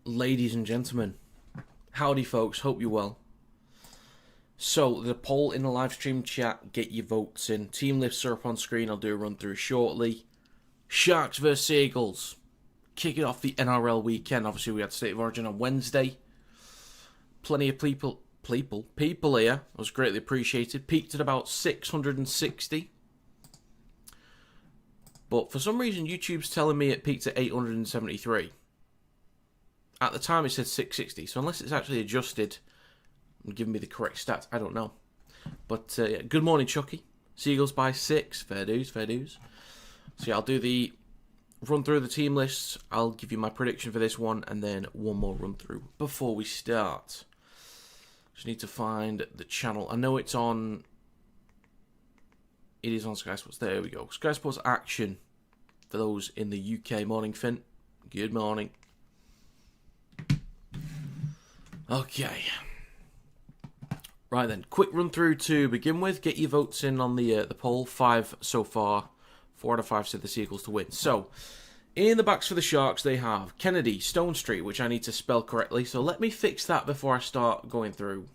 Ladies and gentlemen, howdy folks, hope you're well. So, the poll in the live stream chat, get your votes in. Team lists are up on screen, I'll do a run through shortly. Sharks vs Eagles, kicking off the NRL weekend. Obviously we had State of Origin on Wednesday. Plenty of people here, it was greatly appreciated. Peaked at about 660. But for some reason YouTube's telling me it peaked at 873. At the time it said 660, so unless it's actually adjusted and giving me the correct stats, I don't know. But yeah, good morning, Chucky. Seagulls by 6, fair dues, fair dues. So yeah, I'll do the run through the team lists. I'll give you my prediction for this one, and then one more run through before we start. Just need to find the channel. I know it's on. It is on Sky Sports. There we go. Sky Sports Action for those in the UK. Morning, Finn. Good morning. Okay. Right then, quick run through to begin with. Get your votes in on the poll. 5 so far. 4 out of 5 said the Seagulls to win. So, in the backs for the Sharks, they have Kennedy, Stone Street, which I need to spell correctly. So let me fix that before I start going through.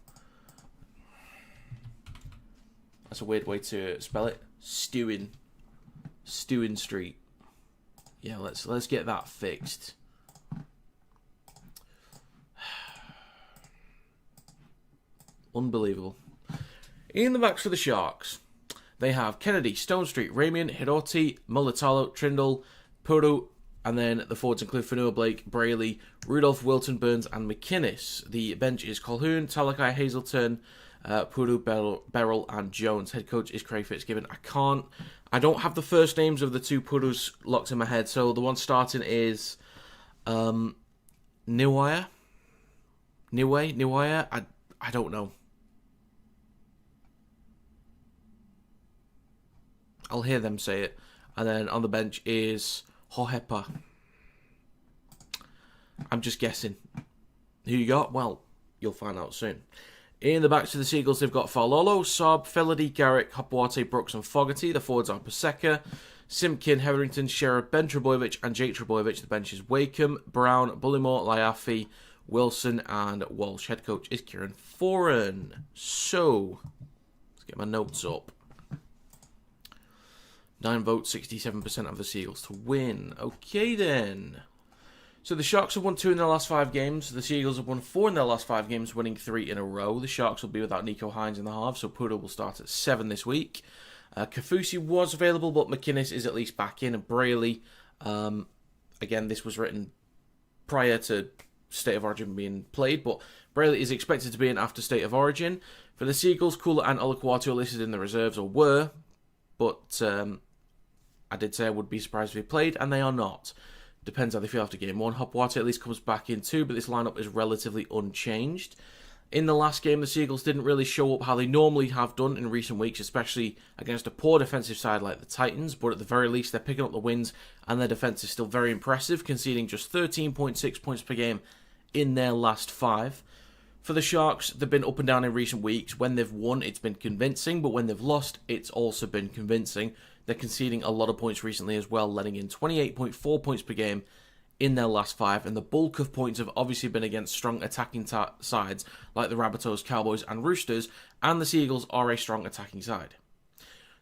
That's a weird way to spell it. Stewing Street. Yeah, let's get that fixed. Unbelievable. In the backs for the Sharks, they have Kennedy, Stone Street, Ramian, Hiroti, Mulatalo, Trindle, Puru, and then the forwards include Fanua, Blake, Brayley, Rudolph, Wilton, Burns, and McInnes. The bench is Colquhoun, Talakai, Hazelton, Puru, Beryl, and Jones. Head coach is Craig Fitzgibbon. I don't have the first names of the two Purus locked in my head, so the one starting is Niwaya. I don't know. I'll hear them say it. And then on the bench is Hohepa. I'm just guessing. Who you got? Well, you'll find out soon. In the backs of the Seagulls, they've got Faulolo, Saab, Felady, Garrick, Hopwate, Brooks, and Fogarty. The forwards are Paseka, Simpkin, Hetherington, Sherrod, Ben Trebojevic, and Jake Trebojevic. The bench is Wakeham, Brown, Bullymore, Liafi, Wilson, and Walsh. Head coach is Kieran Foran. So, let's get my notes up. 9 votes, 67% of the Seagulls to win. Okay then. So the Sharks have won 2 in their last 5 games. The Seagulls have won 4 in their last 5 games, winning 3 in a row. The Sharks will be without Nico Hines in the half, so Puru will start at 7 this week. Kafusi was available, but McInnes is at least back in. And Brayley, again, this was written prior to State of Origin being played, but Brayley is expected to be in after State of Origin. For the Seagulls, Kula and Olakwatu are listed in the reserves, or were, but I did say I would be surprised if he played, and they are not. Depends how they feel after game 1. Hopwate at least comes back in too, but this lineup is relatively unchanged. In the last game, the Seagulls didn't really show up how they normally have done in recent weeks, especially against a poor defensive side like the Titans, but at the very least, they're picking up the wins, and their defence is still very impressive, conceding just 13.6 points per game in their last 5. For the Sharks, they've been up and down in recent weeks. When they've won, it's been convincing, but when they've lost, it's also been convincing. They're conceding a lot of points recently as well, letting in 28.4 points per game in their last 5, and the bulk of points have obviously been against strong attacking sides like the Rabbitohs, Cowboys, and Roosters, and the Seagulls are a strong attacking side.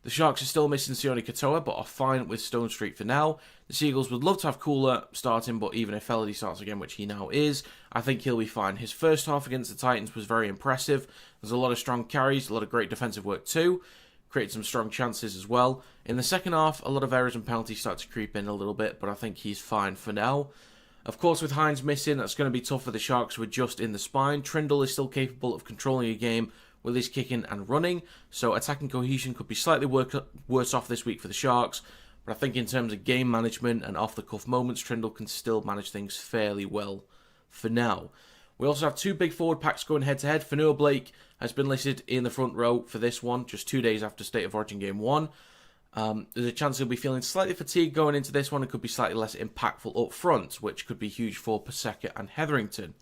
The Sharks are still missing Sione Katoa, but are fine with Stone Street for now. The Seagulls would love to have Kula starting, but even if Felady starts again, which he now is, I think he'll be fine. His first half against the Titans was very impressive. There's a lot of strong carries, a lot of great defensive work too. Created some strong chances as well. In the second half, a lot of errors and penalties start to creep in a little bit, but I think he's fine for now. Of course, with Hines missing, that's going to be tough for the Sharks to adjust in the spine. Trindle is still capable of controlling a game with his kicking and running, so attacking cohesion could be slightly worse off this week for the Sharks, but I think in terms of game management and off-the-cuff moments, Trindle can still manage things fairly well for now. We also have 2 big forward packs going head-to-head. Fanua Blake has been listed in the front row for this one, just 2 days after State of Origin Game 1. There's a chance he'll be feeling slightly fatigued going into this one and could be slightly less impactful up front, which could be huge for Paseka and Hetherington.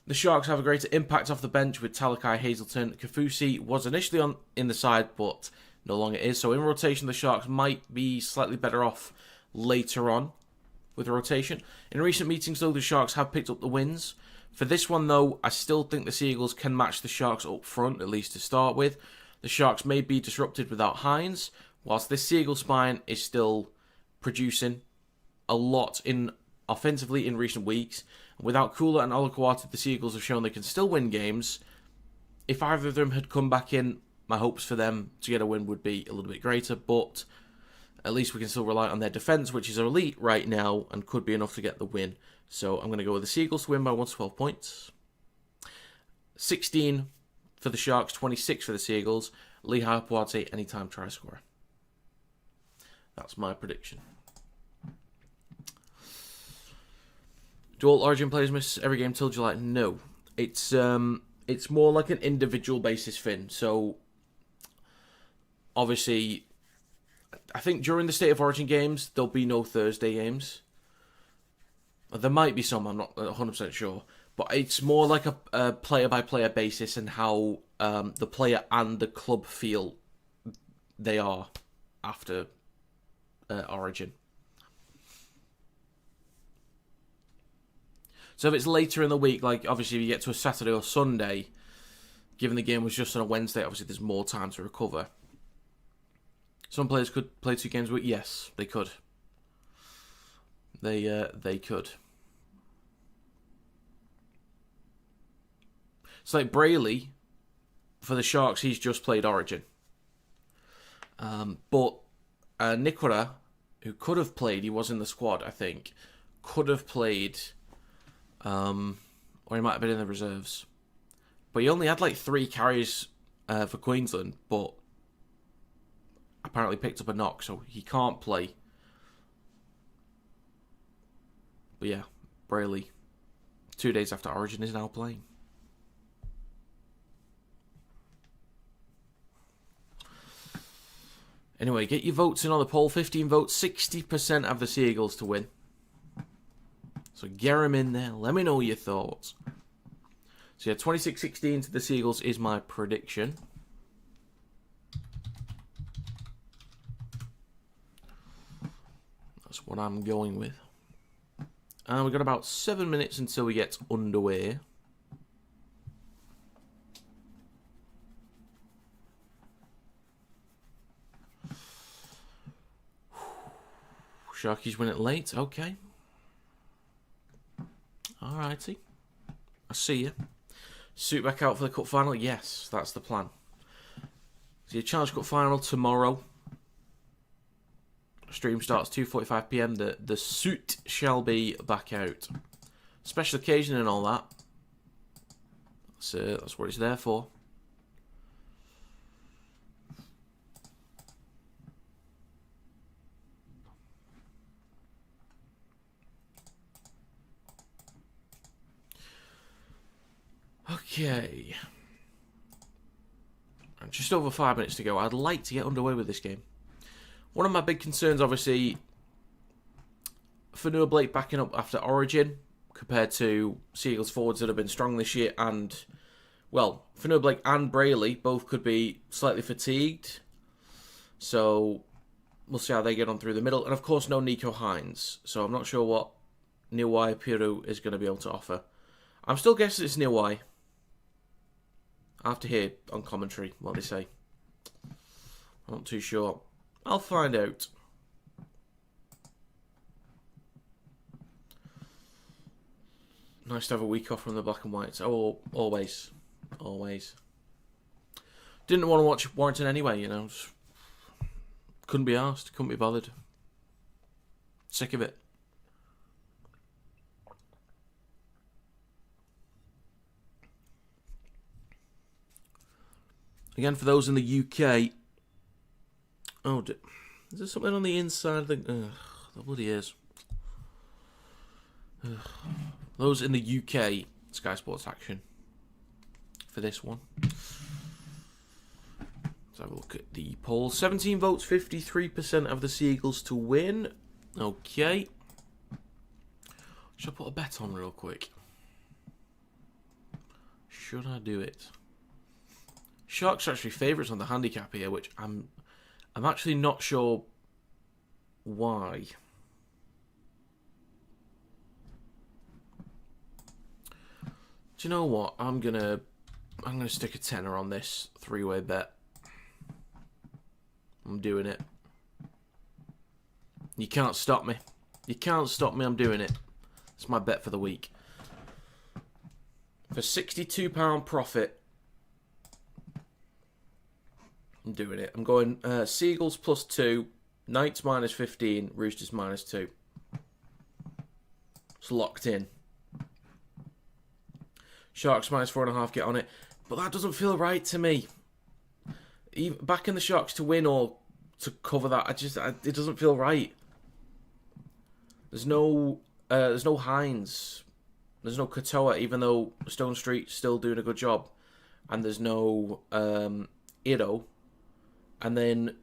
The Sharks have a greater impact off the bench with Talakai, Hazelton. Kafusi was initially in the side, but no longer is. So in rotation, the Sharks might be slightly better off later on. with rotation. In recent meetings, though, the Sharks have picked up the wins. For this one, though, I still think the Seagulls can match the Sharks up front, at least to start with. The Sharks may be disrupted without Hines, whilst this Seagull spine is still producing a lot offensively in recent weeks. Without Kula and Olakwata, the Seagulls have shown they can still win games. If either of them had come back in, my hopes for them to get a win would be a little bit greater, but at least we can still rely on their defence, which is elite right now and could be enough to get the win. So I'm going to go with the Seagulls to win by 1 to 12 points. 16 for the Sharks, 26 for the Seagulls. Lee Hapuate, anytime try scorer. That's my prediction. Do all Origin players miss every game till July? No. It's more like an individual basis, Finn. So, obviously, I think during the State of Origin games, there'll be no Thursday games. There might be some, I'm not 100% sure. But it's more like a player-by-player basis and how the player and the club feel they are after Origin. So if it's later in the week, like obviously if you get to a Saturday or Sunday, given the game was just on a Wednesday, obviously there's more time to recover. Some players could play 2 games a week. Yes, they could. They could. It's like Brayley, for the Sharks, he's just played Origin. But Nikora, who could have played, he was in the squad, I think, could have played, or he might have been in the reserves. But he only had like 3 carries for Queensland, but apparently picked up a knock, so he can't play. But yeah, Brayley, 2 days after Origin, is now playing. Anyway, get your votes in on the poll. 15 votes, 60% of the Seagulls to win. So get them in there. Let me know your thoughts. So yeah, 26-16 to the Seagulls is my prediction. That's what I'm going with. And we've got about 7 minutes until we get underway. Sharkies win it late. Okay. Alrighty. I see you. Suit back out for the cup final? Yes, that's the plan. So your Challenge Cup final tomorrow. Stream starts 2:45 PM. The suit shall be back out. Special occasion and all that. That's what it's there for. Okay. Just over 5 minutes to go. I'd like to get underway with this game. One of my big concerns, obviously, Fonua Blake backing up after Origin compared to Seagulls forwards that have been strong this year. And, well, Fonua Blake and Brayley both could be slightly fatigued. So, we'll see how they get on through the middle. And, of course, no Nico Hines. So, I'm not sure what Niwai Piru is going to be able to offer. I'm still guessing it's Niwai. I have to hear on commentary what they say. I'm not too sure. I'll find out. Nice to have a week off from the black and whites. Oh, always. Always. Didn't want to watch Warrington anyway, you know. Just couldn't be asked. Couldn't be bothered. Sick of it. Again, for those in the UK... Oh, is there something on the inside of the... Ugh, there bloody is. Ugh. Those in the UK, Sky Sports action for this one. Let's have a look at the poll. 17 votes, 53% of the Seagulls to win. Okay. Should I put a bet on real quick? Should I do it? Sharks are actually favourites on the handicap here, which I'm actually not sure why. Do you know what? I'm gonna stick a tenner on this 3-way bet. I'm doing it. You can't stop me. You can't stop me. I'm doing it. It's my bet for the week. For £62 profit, I'm doing it. I'm going Seagulls +2, Knights -15, Roosters -2. It's locked in. Sharks -4.5, get on it. But that doesn't feel right to me. Even backing the Sharks to win or to cover that, it doesn't feel right. There's no Hines. There's no Katoa, even though Stone Street's still doing a good job. And there's no Ito. And then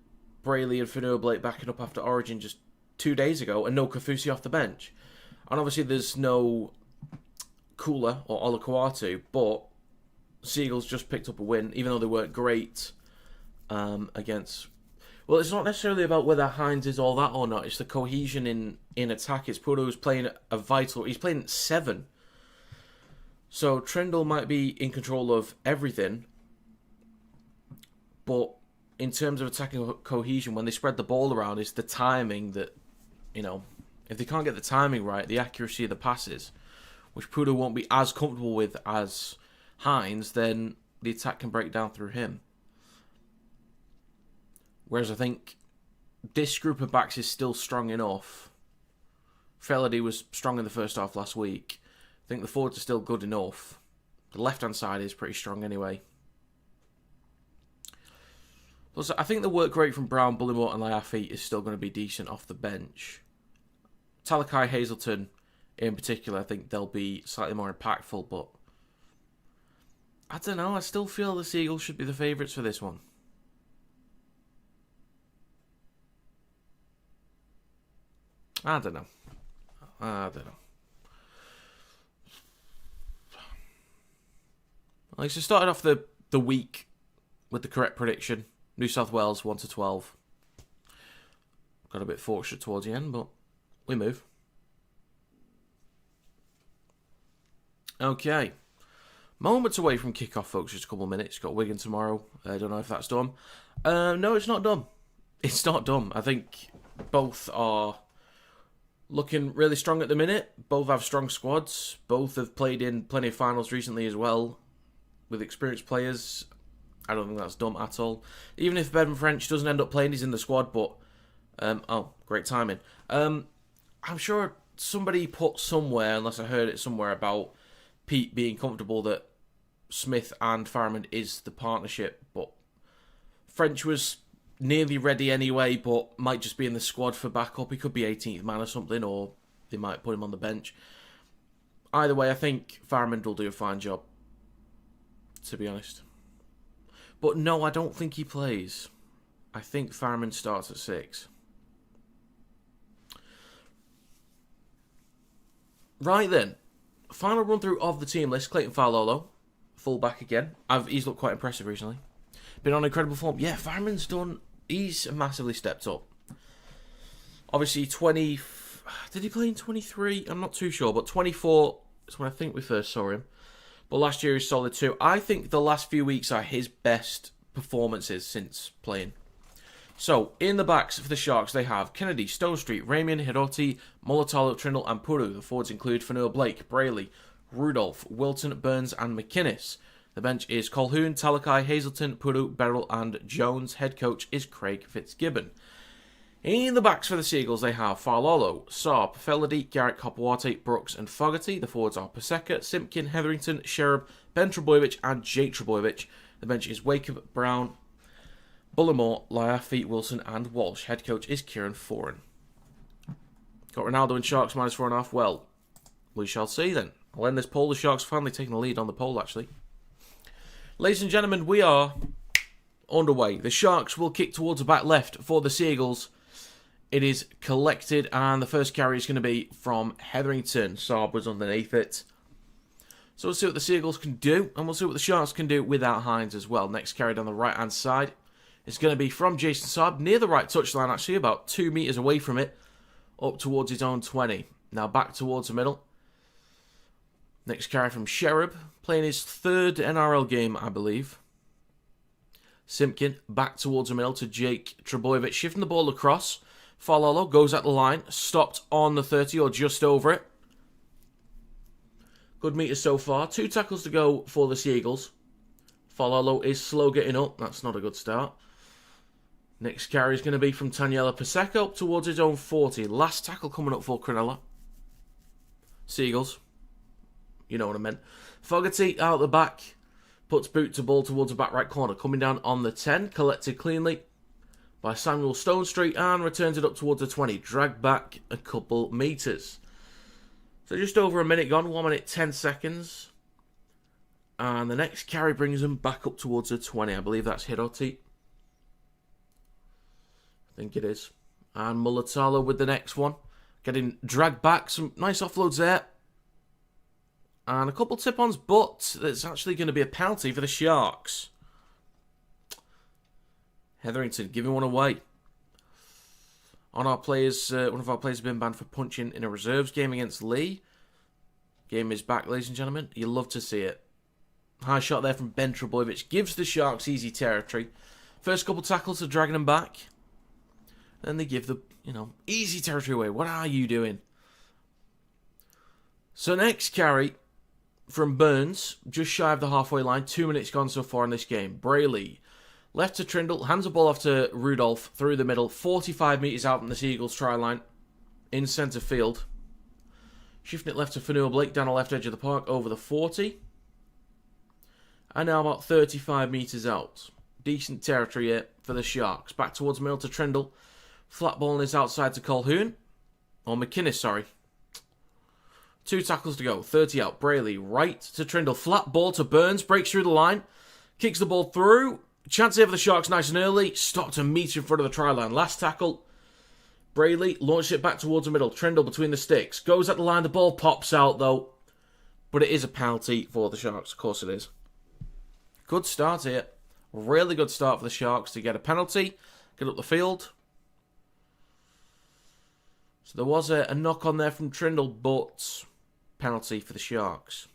Brayley and Fanua Blake backing up after Origin just 2 days ago. And no Kafusi off the bench. And obviously there's no Kula or Olakuatu. But Seagulls just picked up a win, even though they weren't great against... Well, it's not necessarily about whether Hines is all that or not. It's the cohesion in attack. It's Puru who's playing a vital... He's playing 7. So Trindle might be in control of everything, but in terms of attacking cohesion, when they spread the ball around, it's the timing that, if they can't get the timing right, the accuracy of the passes, which Puru won't be as comfortable with as Hines, then the attack can break down through him. Whereas I think this group of backs is still strong enough. Felady was strong in the first half last week. I think the forwards are still good enough. The left-hand side is pretty strong anyway. Plus, I think the work rate from Brown, Bullimore and Laiafi is still going to be decent off the bench. Talakai, Hazelton in particular, I think they'll be slightly more impactful, but I don't know. I still feel the Seagulls should be the favourites for this one. I don't know. Like, so started off the week with the correct prediction. New South Wales 1-12. Got a bit fortunate towards the end, but we move. Okay. Moments away from kickoff, folks. Just a couple of minutes. Got Wigan tomorrow. I don't know if that's done. No, it's not done. It's not done. I think both are looking really strong at the minute. Both have strong squads. Both have played in plenty of finals recently as well, with experienced players. I don't think that's dumb at all. Even if Bevan French doesn't end up playing, he's in the squad, but... great timing. I'm sure somebody put somewhere, unless I heard it somewhere, about Pete being comfortable that Smith and Farman is the partnership, but French was nearly ready anyway, but might just be in the squad for backup. He could be 18th man or something, or they might put him on the bench. Either way, I think Farman will do a fine job, to be honest. But no, I don't think he plays. I think Farman starts at 6. Right then, final run through of the team list. Clayton Failolo, full-back again. He's looked quite impressive recently. Been on incredible form. Yeah, Farman's done... He's massively stepped up. Obviously, 20... Did he play in 23? I'm not too sure, but 24 is when I think we first saw him. But last year he was solid too. I think the last few weeks are his best performances since playing. So, in the backs for the Sharks, they have Kennedy, Stone Street, Ramian, Hiroti, Molotalo, Trindle and Puru. The forwards include Fanua Blake, Brayley, Rudolph, Wilton, Burns and McInnes. The bench is Colquhoun, Talakai, Hazelton, Puru, Beryl and Jones. Head coach is Craig Fitzgibbon. In the backs for the Seagulls, they have Failolo, Saab, Felady, Garrett, Kopawate, Brooks and Fogarty. The forwards are Paseka, Simpkin, Hetherington, Sherab, Ben Trebojevic and Jake Trebojevic. The bench is Wakeham, Brown, Bullimore, Laiafi, Wilson and Walsh. Head coach is Kieran Foran. Got Ronaldo and Sharks -4.5. Well, we shall see then. I'll end this poll. The Sharks finally taking the lead on the poll, actually. Ladies and gentlemen, we are underway. The Sharks will kick towards the back left for the Seagulls. It is collected, and the first carry is going to be from Hetherington. Saab was underneath it. So we'll see what the Seagulls can do, and we'll see what the Sharks can do without Hines as well. Next carry down the right-hand side is going to be from Jason Saab, near the right touchline, actually, about 2 metres away from it, up towards his own 20. Now back towards the middle. Next carry from Sherab, playing his third NRL game, I believe. Simpkin back towards the middle to Jake Trebojevic, shifting the ball across. Falolo goes at the line, stopped on the 30 or just over it. Good meters so far. 2 tackles to go for the Seagulls. Falolo is slow getting up. That's not a good start. Next carry is going to be from Taniela Paseko up towards his own 40. Last tackle coming up for Cronulla. Seagulls. You know what I meant. Fogarty out the back. Puts boot to ball towards the back right corner. Coming down on the 10. Collected cleanly by Samuel Stonestreet and returns it up towards the 20. Dragged back a couple metres. So just over a minute gone. 1 minute 10 seconds. And the next carry brings him back up towards the 20. I believe that's Hiroti. I think it is. And Mulatalo with the next one. Getting dragged back. Some nice offloads there. And a couple tip-ons, but it's actually going to be a penalty for the Sharks. Hetherington giving one away. On our players, one of our players has been banned for punching in a reserves game against Lee. Game is back, ladies and gentlemen. You love to see it. High shot there from Ben Trebojevic. Gives the Sharks easy territory. First couple tackles are dragging them back. Then they give the, easy territory away. What are you doing? So next carry from Burns. Just shy of the halfway line. 2 minutes gone so far in this game. Brayley. Left to Trindle. Hands the ball off to Rudolph through the middle. 45 metres out from the Seagulls try line. In centre field. Shifting it left to Fanua Blake down the left edge of the park over the 40. And now about 35 metres out. Decent territory here for the Sharks. Back towards middle to Trindle. Flat ball on his outside to Colquhoun. Or McInnes, sorry. 2 tackles to go. 30 out. Brayley right to Trindle. Flat ball to Burns. Breaks through the line. Kicks the ball through. Chance here for the Sharks nice and early. Stopped a metre in front of the try line. Last tackle. Brayley launched it back towards the middle. Trindle between the sticks. Goes at the line. The ball pops out though. But it is a penalty for the Sharks. Of course it is. Good start here. Really good start for the Sharks to get a penalty. Get up the field. So there was a knock on there from Trindle, but penalty for the Sharks.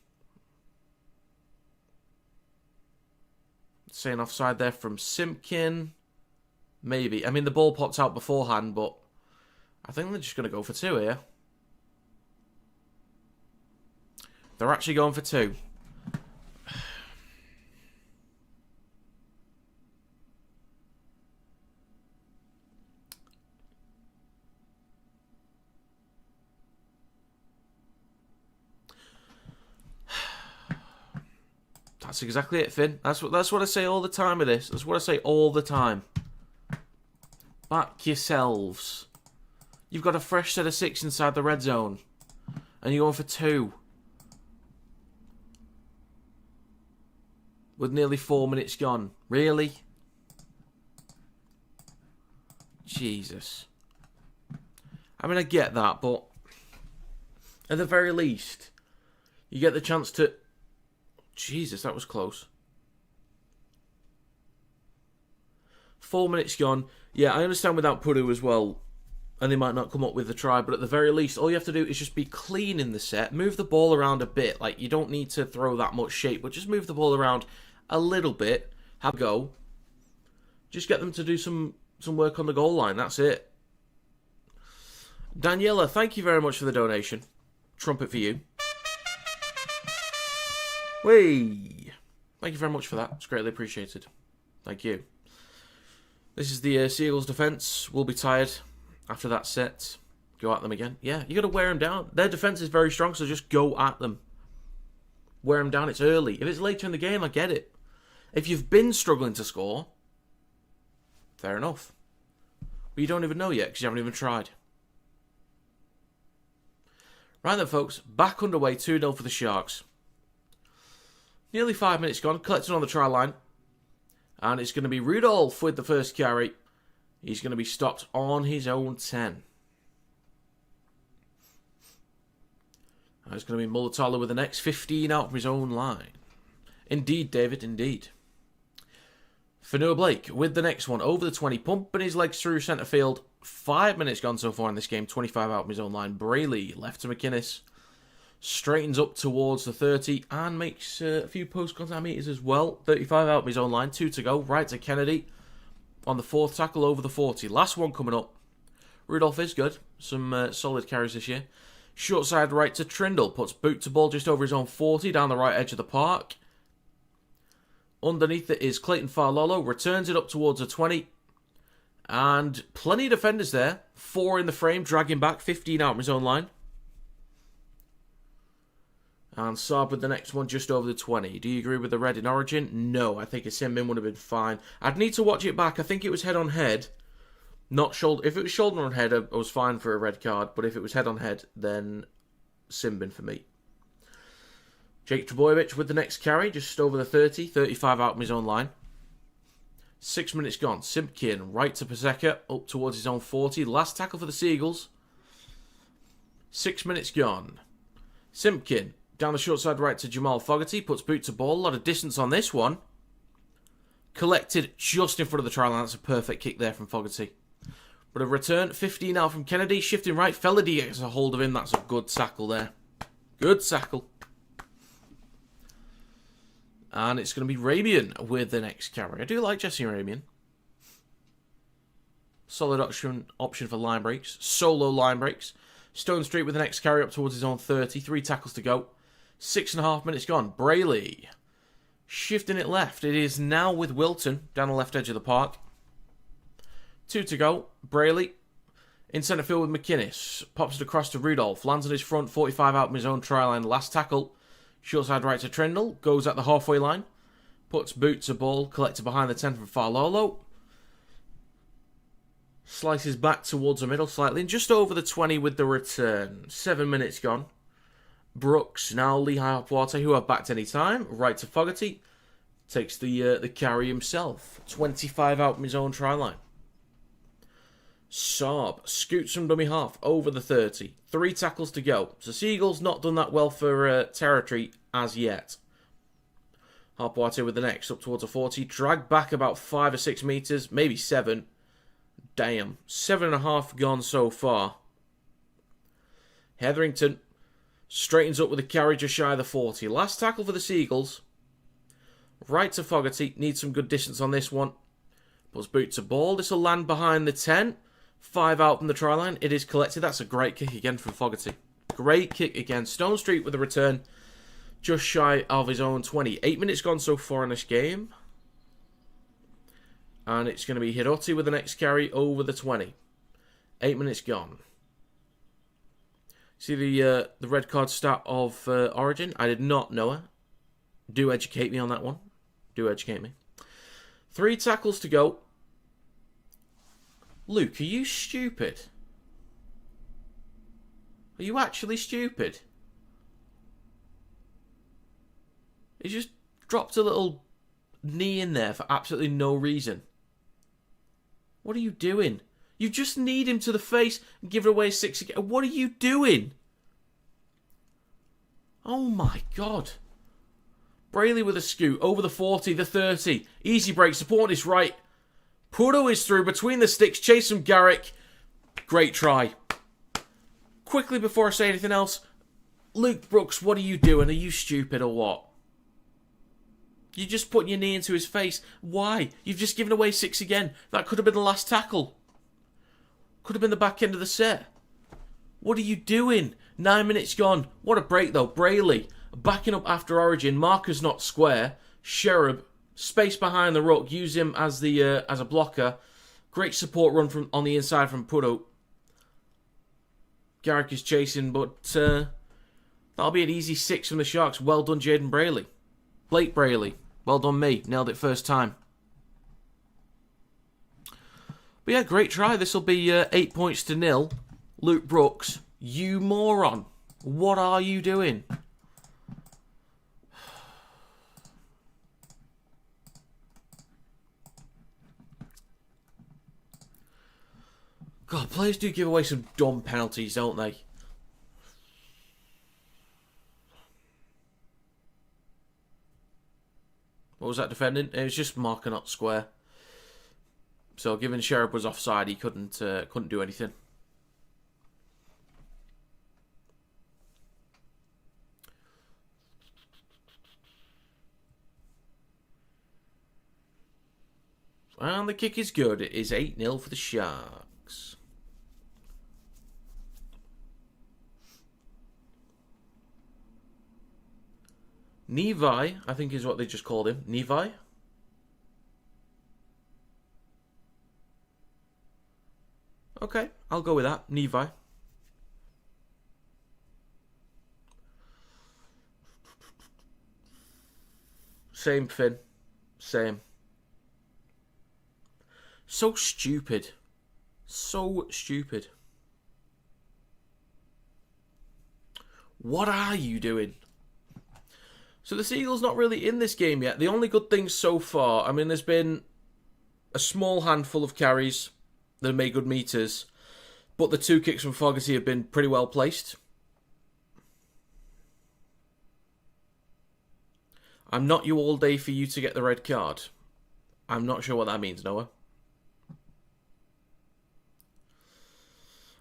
Saying offside there from Simpkin. Maybe. I mean, the ball popped out beforehand, but I think they're just going to go for 2 here. They're actually going for 2. That's exactly it, Finn. That's what I say all the time with this. That's what I say all the time. Back yourselves. You've got a fresh set of 6 inside the red zone. And you're going for 2. With nearly 4 minutes gone. Really? Jesus. I mean, I get that, but at the very least, you get the chance to... Jesus, that was close. 4 minutes gone. Yeah, I understand without Pudu as well. And they might not come up with the try. But at the very least, all you have to do is just be clean in the set. Move the ball around a bit. Like, you don't need to throw that much shape. But just move the ball around a little bit. Have a go. Just get them to do some work on the goal line. That's it. Daniela, thank you very much for the donation. Trumpet for you. Whee! Thank you very much for that. It's greatly appreciated. Thank you. This is the Seagulls defence. We'll be tired after that set. Go at them again. Yeah, you got to wear them down. Their defence is very strong, so just go at them. Wear them down. It's early. If it's later in the game, I get it. If you've been struggling to score, fair enough. But you don't even know yet because you haven't even tried. Right then, folks. Back underway. 2-0 for the Sharks. Nearly 5 minutes gone. Collected on the try line. And it's going to be Rudolph with the first carry. He's going to be stopped on his own 10. And it's going to be Mulatalo with the next 15 out from his own line. Indeed, David, indeed. Fanua Blake with the next one. Over the 20. Pumping his legs through centre field. 5 minutes gone so far in this game. 25 out from his own line. Brayley left to McInnes. Straightens up towards the 30 and makes a few post-contact meters as well. 35 out of his own line, 2 to go. Right to Kennedy on the 4th tackle over the 40. Last one coming up. Rudolph is good. Some solid carries this year. Short side right to Trindle. Puts boot to ball just over his own 40 down the right edge of the park. Underneath it is Clayton Farlolo. Returns it up towards the 20. And plenty of defenders there. 4 in the frame, dragging back. 15 out of his own line. And Saab with the next one just over the 20. Do you agree with the red in origin? No, I think a sin bin would have been fine. I'd need to watch it back. I think it was head on head. Not shoulder. If it was shoulder on head, I was fine for a red card. But if it was head on head, then sin bin for me. Jake Trebojevic with the next carry, just over the 30. 35 out from his own line. 6 minutes gone. Simpkin right to Paseka, up towards his own 40. Last tackle for the Seagulls. 6 minutes gone. Simpkin down the short side right to Jamal Fogarty. Puts boot to ball. A lot of distance on this one. Collected just in front of the try line. That's a perfect kick there from Fogarty. But a return. 15 out from Kennedy. Shifting right. Felady gets a hold of him. That's a good tackle there. Good tackle. And it's going to be Ramian with the next carry. I do like Jesse Ramian. Solid option for line breaks. Solo line breaks. Stone Street with the next carry up towards his own 30. 3 tackles to go. 6.5 minutes gone. Brayley shifting it left. It is now with Wilton down the left edge of the park. 2 to go. Brayley in centre field with McInnes. Pops it across to Rudolph. Lands on his front. 45 out from his own try line. Last tackle. Short side right to Trindle. Goes at the halfway line. Puts boot to ball. Collected behind the 10 from Farlolo. Slices back towards the middle slightly. And just over the 20 with the return. 7 minutes gone. Brooks, now Lehigh Hopwater, who have backed any time. Right to Fogarty. Takes the carry himself. 25 out from his own try line. Saab scoots from dummy half over the 30. 3 tackles to go. So Seagulls not done that well for territory as yet. Hopwater with the next up towards a 40. Dragged back about 5 or 6 metres, maybe 7. Damn. 7.5 gone so far. Hetherington straightens up with a carry just shy of the 40. Last tackle for the Seagulls. Right to Fogarty. Needs some good distance on this one. Puts boot to ball. This will land behind the 10. 5 out from the try line. It is collected. That's a great kick again from Fogarty. Great kick again. Stone Street with a return. Just shy of his own 20. 8 minutes gone so far in this game. And it's going to be Hiroti with the next carry over the 20. 8 minutes gone. See the red card stat of Origin? I did not know it. Do educate me on that one. Do educate me. 3 tackles to go. Luke, are you stupid? Are you actually stupid? He just dropped a little knee in there for absolutely no reason. What are you doing? You just need him to the face and give it away 6 again. What are you doing? Oh my God. Brayley with a scoot over the 40, the 30. Easy break, support is right. Pudo is through between the sticks. Chase from Garrick. Great try. Quickly before I say anything else, Luke Brooks, what are you doing? Are you stupid or what? You're just putting your knee into his face. Why? You've just given away 6 again. That could have been the last tackle. Could have been the back end of the set. What are you doing? 9 minutes gone. What a break though. Brayley backing up after Origin. Marker's not square. Sherab, space behind the ruck. Use him as a blocker. Great support run from on the inside from Pudo. Garrick is chasing, but that'll be an easy 6 from the Sharks. Well done, Jaden Brayley. Blake Brayley. Well done, me. Nailed it first time. But yeah, great try. This will be 8 points to 0. Luke Brooks, you moron. What are you doing? God, players do give away some dumb penalties, don't they? What was that defending? It was just marker not square. So given Sherab was offside, he couldn't do anything. And the kick is good. It is 8-0 for the Sharks. Nevi, I think is what they just called him. Nevi? Okay, I'll go with that. Nevi. Same, Finn. Same. So stupid. So stupid. What are you doing? So the Seagulls not really in this game yet. The only good things so far, I mean, there's been a small handful of carries that have made good meters, but the 2 kicks from Fogarty have been pretty well placed. I'm not you all day for you to get the red card. I'm not sure what that means, Noah.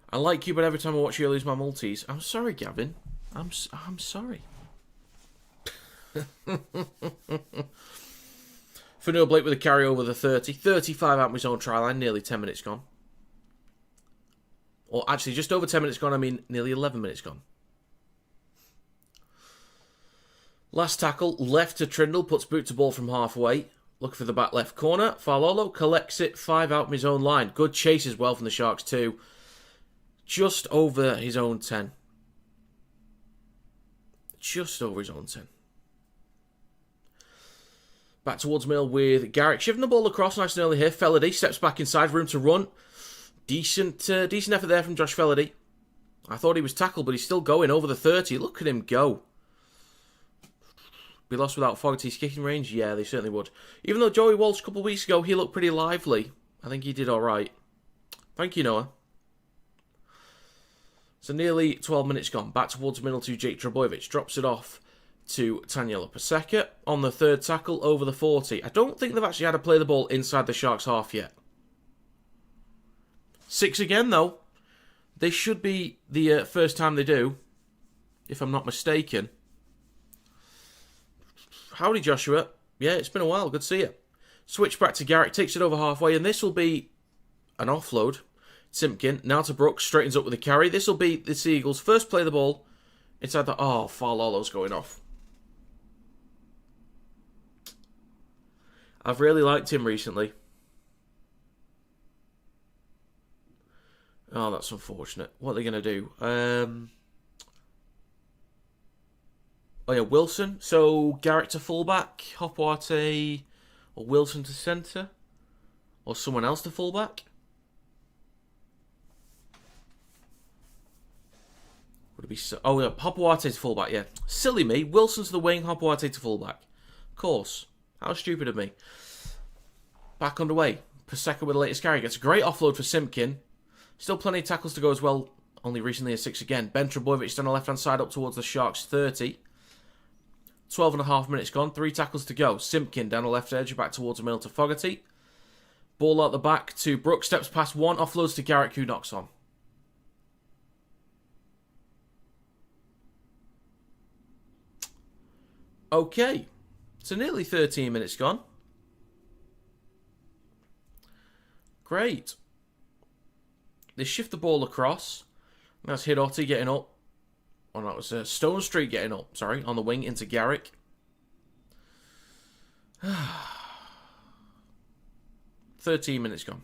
I like you, but every time I watch you, I lose my multis. I'm sorry, Gavin. I'm sorry. Fanua Blake with a carry over the 30. 35 out my zone try line, nearly 10 minutes gone. Or actually, just over 10 minutes gone, I mean nearly 11 minutes gone. Last tackle, left to Trindle, puts boot to ball from halfway. Look for the back left corner. Falolo collects it, 5 out his own line. Good chase as well from the Sharks too. Just over his own 10. Just over his own 10. Back towards middle with Garrick. Shifting the ball across, nice and early here. Felady steps back inside, room to run. Decent effort there from Josh Felady. I thought he was tackled, but he's still going over the 30. Look at him go. Be lost without Fogarty's kicking range? Yeah, they certainly would. Even though Joey Walsh a couple of weeks ago, he looked pretty lively. I think he did alright. Thank you, Noah. So nearly 12 minutes gone. Back towards middle to Jake Trebojevic. Drops it off to Taniela Paseka on the 3rd tackle over the 40. I don't think they've actually had to play the ball inside the Sharks half yet. 6 again, though. This should be the first time they do, if I'm not mistaken. Howdy, Joshua. Yeah, it's been a while. Good to see you. Switch back to Garrick. Takes it over halfway, and this will be an offload. Simpkin, now to Brooks. Straightens up with a carry. This will be the Seagulls' first play of the ball inside the... Oh, Falolo's going off. I've really liked him recently. Oh, that's unfortunate. What are they going to do? Oh, yeah, Wilson. So, Garrett to fullback. Hopwarte or Wilson to centre. Or someone else to fullback. Would it be... Oh, yeah, Hopwarte to fullback, yeah. Silly me. Wilson to the wing, Hopwarte to fullback. Of course. How stupid of me. Back underway. Paseka with the latest carry. Gets a great offload for Simpkin. Still plenty of tackles to go as well. Only recently a 6 again. Ben Trebojevic down the left-hand side up towards the Sharks 30. 12.5 minutes gone. 3 tackles to go. Simpkin down the left edge. Back towards the middle to Fogarty. Ball out the back to Brooks. Steps past one. Offloads to Garrick, who knocks on. Okay. So nearly 13 minutes gone. Great. They shift the ball across. That's Hidotti getting up. Oh, no, it was Stone Street getting up, sorry, on the wing into Garrick. 13 minutes gone.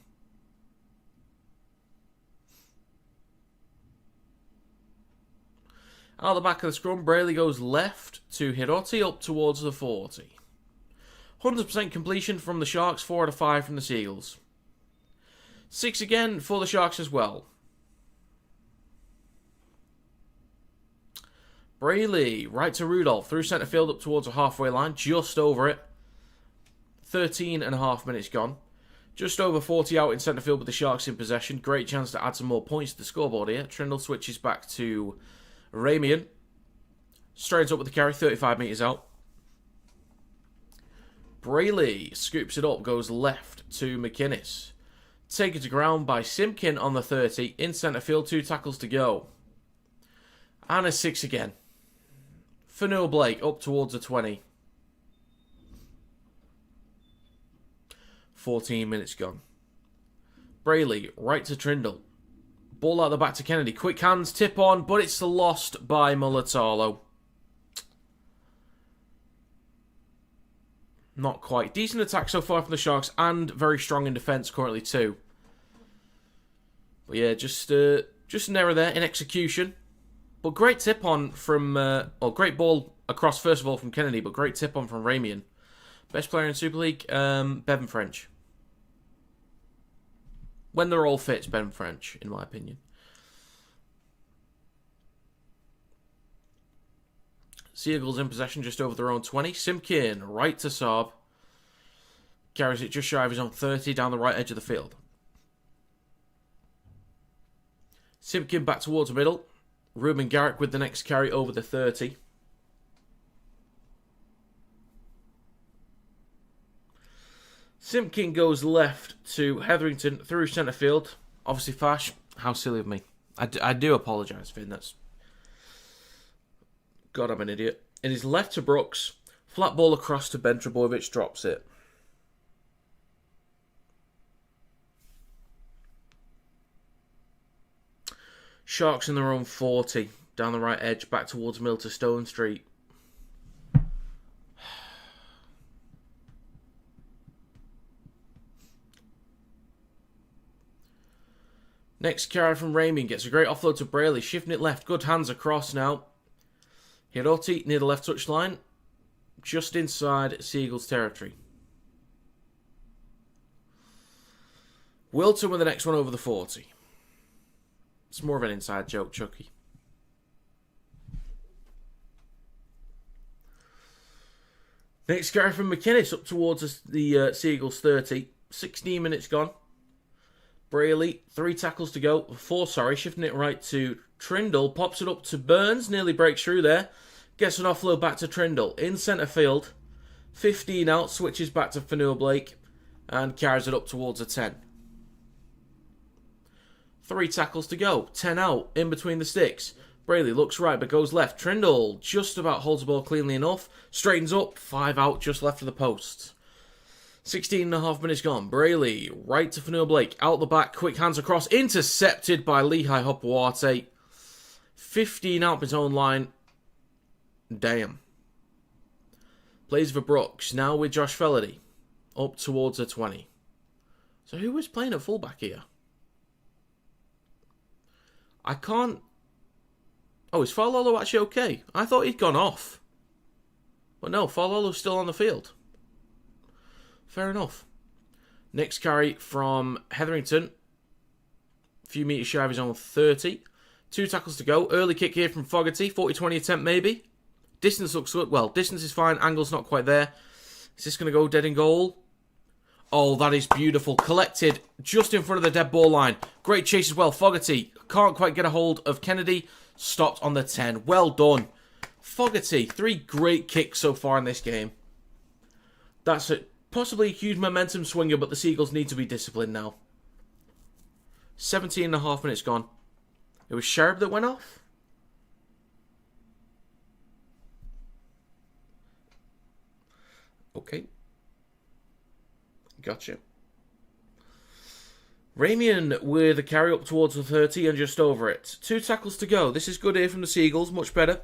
Out of the back of the scrum, Brayley goes left to Hidotti up towards the 40. 100% completion from the Sharks, 4 out of 5 from the Seagulls. 6 again for the Sharks as well. Brayley, right to Rudolph, through centre field up towards the halfway line, just over it. 13.5 minutes gone. Just over 40 out in centre field with the Sharks in possession. Great chance to add some more points to the scoreboard here. Trindle switches back to Ramian. Straightens up with the carry, 35 metres out. Brayley scoops it up, goes left to McInnes. Taken to ground by Simpkin on the 30. In centre field, 2 tackles to go. And a 6 again. Fanua Blake up towards the 20. 14 minutes gone. Brayley, right to Trindle. Ball out the back to Kennedy. Quick hands, tip on, but it's lost by Mulatalo. Not quite. Decent attack so far from the Sharks, and very strong in defence currently too. But yeah, just an error there in execution. But great tip on from, great ball across first of all from Kennedy, but great tip on from Ramian. Best player in Super League, Bevan French. When they're all fit, it's Bevan French, in my opinion. Seagulls in possession just over their own 20. Simpkin, right to Saab. Carries it just shy of his own 30 down the right edge of the field. Simpkin back towards the middle. Ruben Garrick with the next carry over the 30. Simpkin goes left to Hetherington through centre field. Obviously, Fash, how silly of me. I do apologise, Finn. That's... God, I'm an idiot. It is left to Brooks. Flat ball across to Ben Trebojevic, drops it. Sharks in their own 40. Down the right edge, back towards Mill to Stone Street. Next carry from Ramian gets a great offload to Brayley, shifting it left. Good hands across now. Hiroti near the left touchline, just inside Seagulls territory. Wilton with the next one over the 40. It's more of an inside joke, Chucky. Next carry from McInnes up towards the Seagulls 30. 16 minutes gone. Brayley, 3 tackles to go. 4, shifting it right to Trindle. Pops it up to Burns, nearly breaks through there. Gets an offload back to Trindle. In centre field. 15 out, switches back to Fanua Blake. And carries it up towards a 10. 3 tackles to go. 10 out, in between the sticks. Brayley looks right, but goes left. Trindle just about holds the ball cleanly enough. Straightens up. 5 out, just left of the post. 16.5 minutes gone. Brayley, right to Fanua Blake. Out the back, quick hands across. Intercepted by Lehigh Hopawate. 15 out of his own line. Damn. Plays for Brooks. Now with Josh Fellerty. Up towards the 20. So who was playing at fullback here? I can't... Oh, is Falolo actually okay? I thought he'd gone off. But no, Falolo's still on the field. Fair enough. Next carry from Hetherington. A few metres shy of his own 30. 2 tackles to go. Early kick here from Fogarty. 40-20 attempt maybe. Distance looks good. Well, distance is fine. Angle's not quite there. Is this going to go dead in goal? Oh, that is beautiful. Collected just in front of the dead ball line. Great chase as well. Fogarty can't quite get a hold of Kennedy. Stopped on the 10. Well done. Fogarty, 3 great kicks so far in this game. That's it. Possibly a huge momentum swinger, but the Seagulls need to be disciplined now. 17.5 minutes gone. It was Sharp that went off? Okay. Gotcha. Ramian with a carry up towards the 30 and just over it. 2 tackles to go. This is good here from the Seagulls. Much better.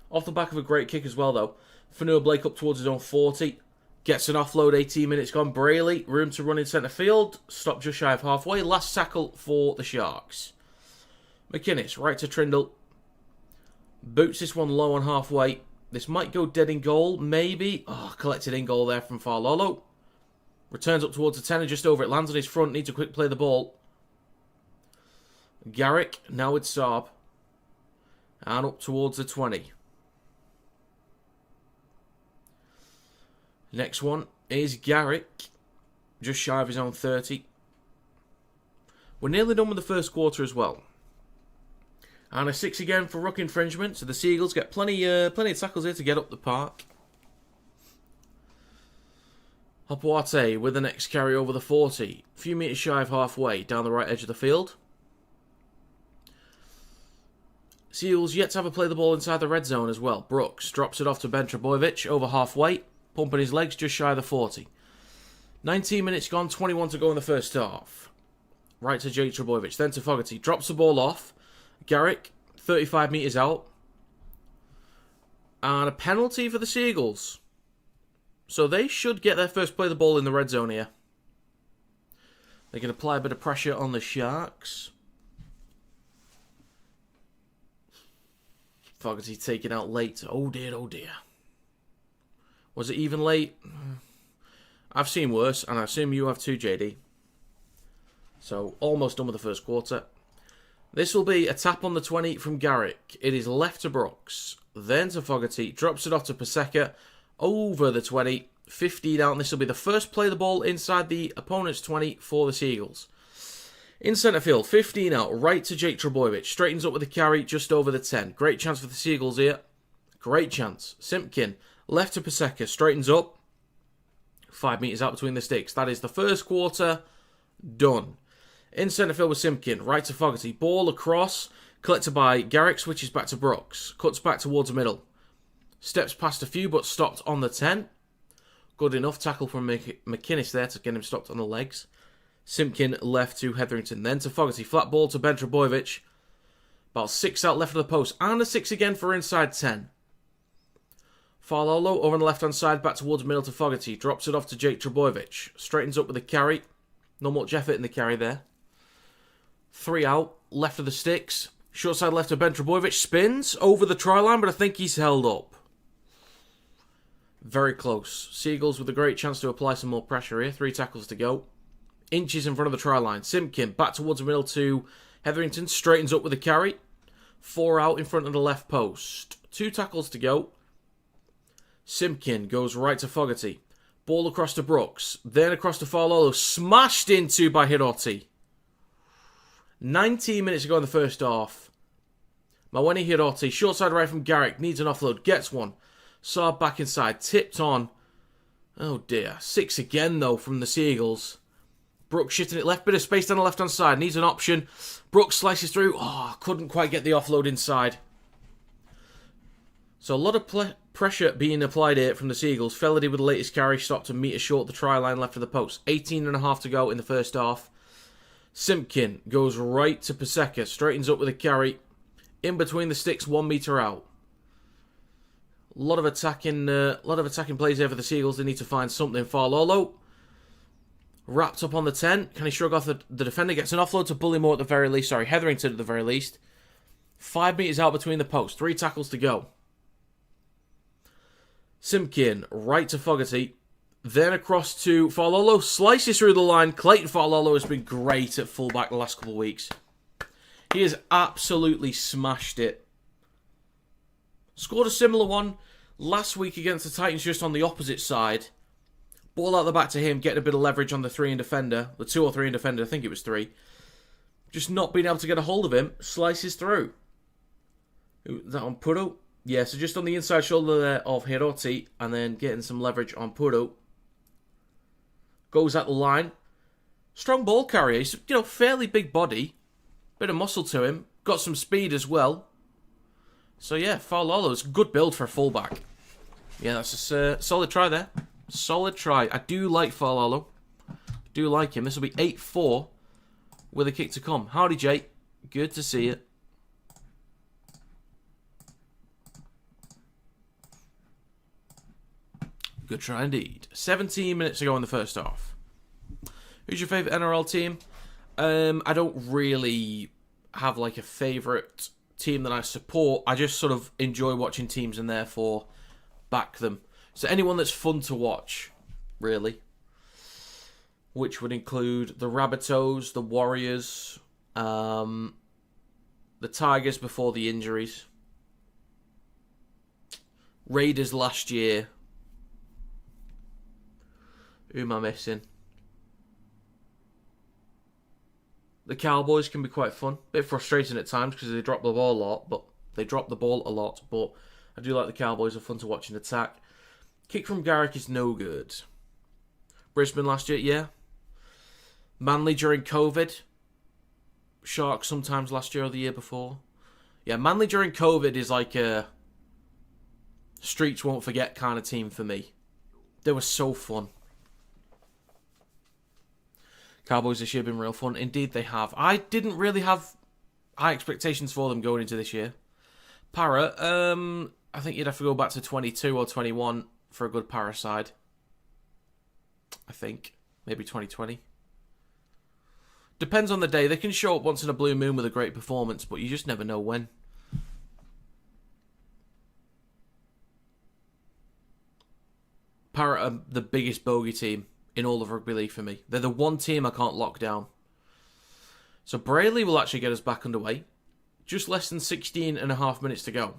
Off the back of a great kick as well, though. Fanua Blake up towards his own 40. Gets an offload, 18 minutes gone. Brayley, room to run in centre field. Stopped just shy of halfway. Last tackle for the Sharks. McInnes, right to Trindle. Boots this one low on halfway. This might go dead in goal, maybe. Oh, collected in goal there from Farlolo. Returns up towards the 10 and just over it. Lands on his front, needs to quick play the ball. Garrick, now with Saab. And up towards the 20. Next one is Garrick. Just shy of his own 30. We're nearly done with the first quarter as well. And a 6 again for ruck infringement. So the Seagulls get plenty of tackles here to get up the park. Hopawate with the next carry over the 40. A few metres shy of halfway down the right edge of the field. Seagulls yet to have a play the ball inside the red zone as well. Brooks drops it off to Ben Trebojevic over halfway. Pumping his legs just shy of the 40. 19 minutes gone, 21 to go in the first half. Right to Jake Trbojevic, then to Fogarty. Drops the ball off. Garrick, 35 metres out. And a penalty for the Seagulls. So they should get their first play of the ball in the red zone here. They can apply a bit of pressure on the Sharks. Fogarty taken out late. Oh dear, oh dear. Was it even late? I've seen worse, and I assume you have too, JD. So, almost done with the first quarter. This will be a tap on the 20 from Garrick. It is left to Brooks. Then to Fogarty. Drops it off to Paseka. Over the 20. 15 out, and this will be the first play of the ball inside the opponent's 20 for the Seagulls. In centre field, 15 out, right to Jake Trbojevic. Straightens up with the carry just over the 10. Great chance for the Seagulls here. Great chance. Simpkin, left to Paseka. Straightens up. 5 metres out between the sticks. That is the first quarter done. In centre field with Simpkin, right to Fogarty. Ball across, collected by Garrick, switches back to Brooks. Cuts back towards the middle. Steps past a few, but stopped on the 10. Good enough tackle from McInnes there to get him stopped on the legs. Simpkin left to Hetherington. Then to Fogarty. Flat ball to Ben Trbojevic. About 6 out left of the post. And a 6 again for inside 10. Farlolo over on the left-hand side. Back towards middle to Fogarty. Drops it off to Jake Trbojevic. Straightens up with the carry. Not much effort in the carry there. 3 out. Left of the sticks. Short side left to Ben Trbojevic. Spins over the try line, but I think he's held up. Very close. Seagulls with a great chance to apply some more pressure here. 3 tackles to go. Inches in front of the try line. Simpkin back towards the middle to Hetherington. Straightens up with the carry. 4 out in front of the left post. 2 tackles to go. Simpkin goes right to Fogarty. Ball across to Brooks. Then across to Farlolo. Smashed into by Hiroti. 19 minutes ago in the first half. Maweni Hiroti. Short side right from Garrick. Needs an offload. Gets one. Saab back inside. Tipped on. Oh dear. 6 again though from the Seagulls. Brooks shitting it left. Bit of space down the left-hand side. Needs an option. Brooks slices through. Oh, couldn't quite get the offload inside. So a lot of pressure being applied here from the Seagulls. Felady with the latest carry. Stopped a metre short the try line left of the post. 18.5 to go in the first half. Simpkin goes right to Paseka. Straightens up with a carry. In between the sticks, 1 metre out. A lot of attacking plays here for the Seagulls. They need to find something. Farlolo wrapped up on the 10. Can he shrug off the defender? Gets an offload to Bullymore at the very least. Sorry, Hetherington at the very least. 5 metres out between the posts. 3 tackles to go. Simpkin right to Fogarty. Then across to Farlolo. Slices through the line. Clayton Farlolo has been great at fullback the last couple of weeks. He has absolutely smashed it. Scored a similar one last week against the Titans just on the opposite side. Ball out the back to him, getting a bit of leverage on the 3 in defender. The 2 or 3 in defender, I think it was 3. Just not being able to get a hold of him. Slices through. Is that on Puro? Yeah, so just on the inside shoulder there of Hiroti. And then getting some leverage on Puro. Goes at the line. Strong ball carrier. He's, fairly big body. Bit of muscle to him. Got some speed as well. So yeah, Farlolo's good build for a fullback. Yeah, that's a solid try there. Solid try. I do like Farlolo. Do like him. This will be 8-4 with a kick to come. Howdy, Jake. Good to see you. Good try indeed. 17 minutes to go in the first half. Who's your favourite NRL team? I don't really have like a favourite team that I support. I just sort of enjoy watching teams and therefore back them. So anyone that's fun to watch, really. Which would include the Rabbitohs, the Warriors, the Tigers before the injuries, Raiders last year. Who am I missing? The Cowboys can be quite fun. Bit frustrating at times because they drop the ball a lot, but I do like the Cowboys. Are fun to watch in attack. Kick from Garrick is no good. Brisbane last year, yeah. Manly during COVID. Sharks sometimes last year or the year before. Yeah, Manly during COVID is like a streets won't forget kind of team for me. They were so fun. Cowboys this year have been real fun. Indeed, they have. I didn't really have high expectations for them going into this year. Para, I think you'd have to go back to 22 or 21 for a good Para side. I think. Maybe 2020. Depends on the day. They can show up once in a blue moon with a great performance, but you just never know when. Para are the biggest bogey team in all of Rugby League for me. They're the one team I can't lock down. So Brayley will actually get us back underway. Just less than 16 and a half minutes to go.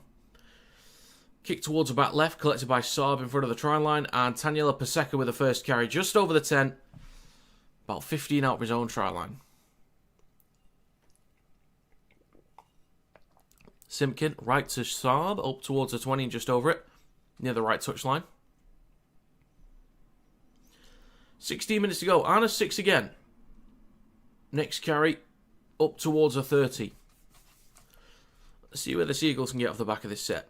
Kick towards the back left, collected by Saab in front of the try line, and Taniela Paseka with the first carry just over the 10. About 15 out of his own try line. Simpkin, right to Saab, up towards the 20 and just over it, near the right touchline. 16 minutes to go, and a 6 again. Next carry, up towards a 30. Let's see where the Seagulls can get off the back of this set.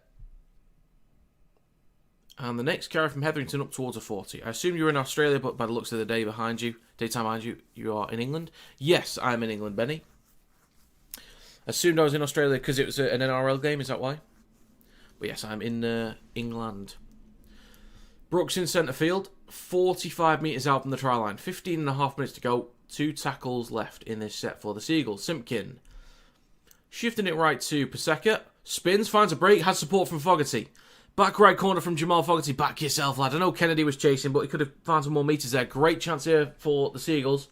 And the next carry from Hetherington up towards a 40. I assume you're in Australia, but by the looks of the day behind you, daytime behind you, you are in England. Yes, I'm in England, Benny. Assumed I was in Australia because it was an NRL game, is that why? But yes, I'm in England. Brooks in centre field, 45 metres out from the try line. 15 and a half minutes to go. 2 tackles left in this set for the Seagulls. Simpkin. Shifting it right to Paseka. Spins, finds a break, has support from Fogarty. Back right corner from Jamal Fogarty. Back yourself, lad. I know Kennedy was chasing, but he could have found some more metres there. Great chance here for the Seagulls.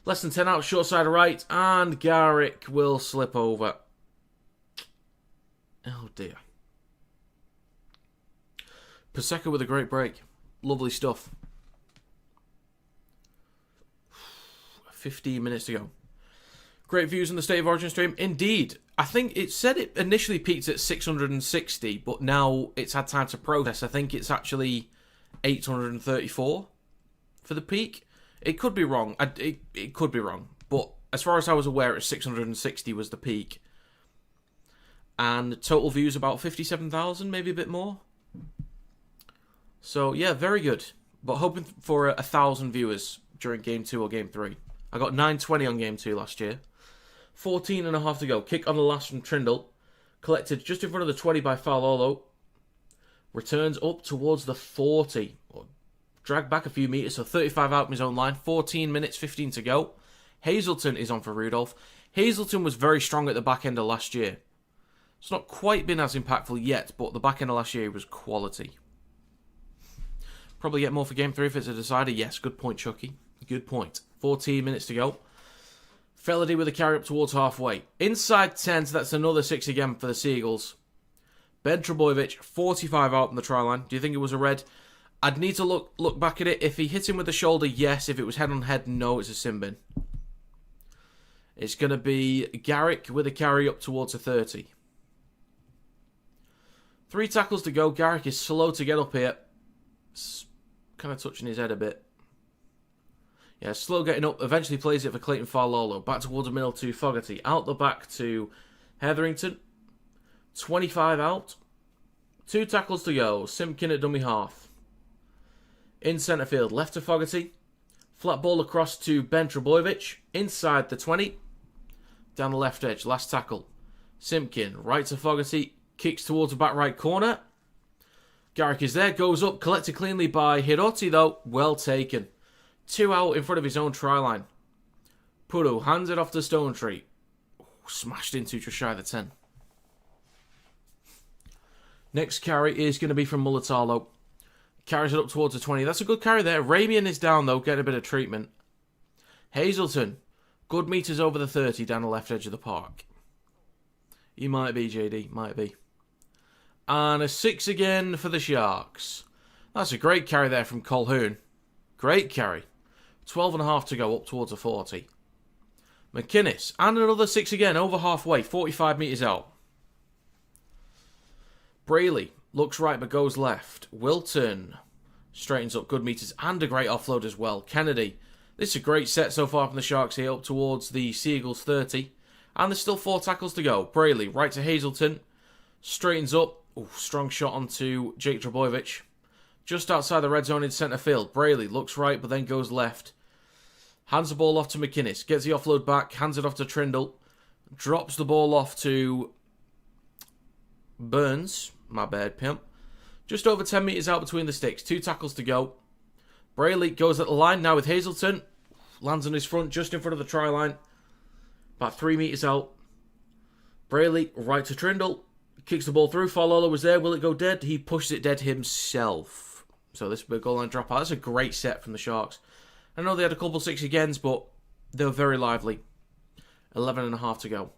Less than 10 out, short side of right. And Garrick will slip over. Oh, dear. Paseka with a great break. Lovely stuff. 15 minutes to go. Great views on the State of Origin stream. Indeed. I think it said it initially peaked at 660, but now it's had time to process. I think it's actually 834 for the peak. It could be wrong. It could be wrong. But as far as I was aware, 660 was the peak. And total views about 57,000, maybe a bit more. So, yeah, very good. But hoping for 1,000 viewers during Game 2 or Game 3. I got 920 on Game 2 last year. 14 and a half to go. Kick on the last from Trindle. Collected just in front of the 20 by Faololo. Returns up towards the 40. Dragged back a few metres, so 35 out from his own line. 14 minutes, 15 to go. Hazelton is on for Rudolph. Hazelton was very strong at the back end of last year. It's not quite been as impactful yet, but the back end of last year was quality. Probably get more for Game 3 if it's a decider. Yes, good point, Chucky. Good point. 14 minutes to go. Felady with a carry up towards halfway. Inside 10, so that's another 6 again for the Seagulls. Ben Trebojevic, 45 out on the try line. Do you think it was a red? I'd need to look back at it. If he hit him with the shoulder, yes. If it was head on head, no, it's a sin bin. It's going to be Garrick with a carry up towards a 30. 3 tackles to go. Garrick is slow to get up here. Kind of touching his head a bit. Yeah, slow getting up. Eventually plays it for Clayton Faololo. Back towards the middle to Fogarty. Out the back to Hetherington. 25 out. 2 tackles to go. Simpkin at dummy half. In centre field. Left to Fogarty. Flat ball across to Ben Trebojevic. Inside the 20. Down the left edge. Last tackle. Simpkin. Right to Fogarty. Kicks towards the back right corner. Garrick is there. Goes up. Collected cleanly by Hiroti though. Well taken. 2 out in front of his own try line. Puru hands it off to Stone Tree. Smashed into just shy of the 10. Next carry is going to be from Mulatalo. Carries it up towards the 20. That's a good carry there. Ramian is down though, getting a bit of treatment. Hazelton. Good meters over the 30 down the left edge of the park. He might be, JD. Might be. And a 6 again for the Sharks. That's a great carry there from Colquhoun. Great carry. 12 and a half to go up towards a 40. McInnes. And another 6 again, over halfway. 45 metres out. Brayley. Looks right but goes left. Wilton. Straightens up good metres and a great offload as well. Kennedy. This is a great set so far from the Sharks here up towards the Seagulls 30. And there's still 4 tackles to go. Brayley. Right to Hazelton. Straightens up. Ooh, strong shot onto Jake Trebojevic. Just outside the red zone in centre field. Brayley looks right but then goes left. Hands the ball off to McInnes. Gets the offload back. Hands it off to Trindle. Drops the ball off to Burns. My bad, pimp. Just over 10 metres out between the sticks. 2 tackles to go. Brayley goes at the line now with Hazelton. Lands on his front just in front of the try line. About 3 metres out. Brayley right to Trindle. Kicks the ball through. Falola was there. Will it go dead? He pushes it dead himself. So this will be a goal line dropout. That's a great set from the Sharks. I know they had a couple 6 agains, but they were very lively. 11.5 to go.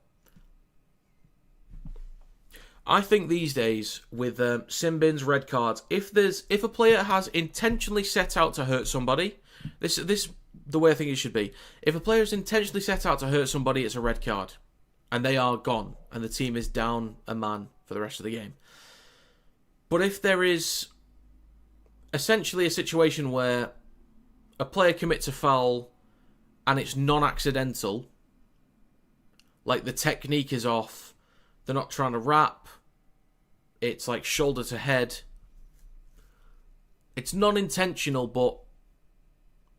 I think these days, with sin bins, red cards, if a player has intentionally set out to hurt somebody, this the way I think it should be. If a player is intentionally set out to hurt somebody, it's a red card. And they are gone. And the team is down a man for the rest of the game. But if there is essentially a situation where a player commits a foul and it's non-accidental, like the technique is off, they're not trying to wrap, it's like shoulder to head, it's non-intentional, but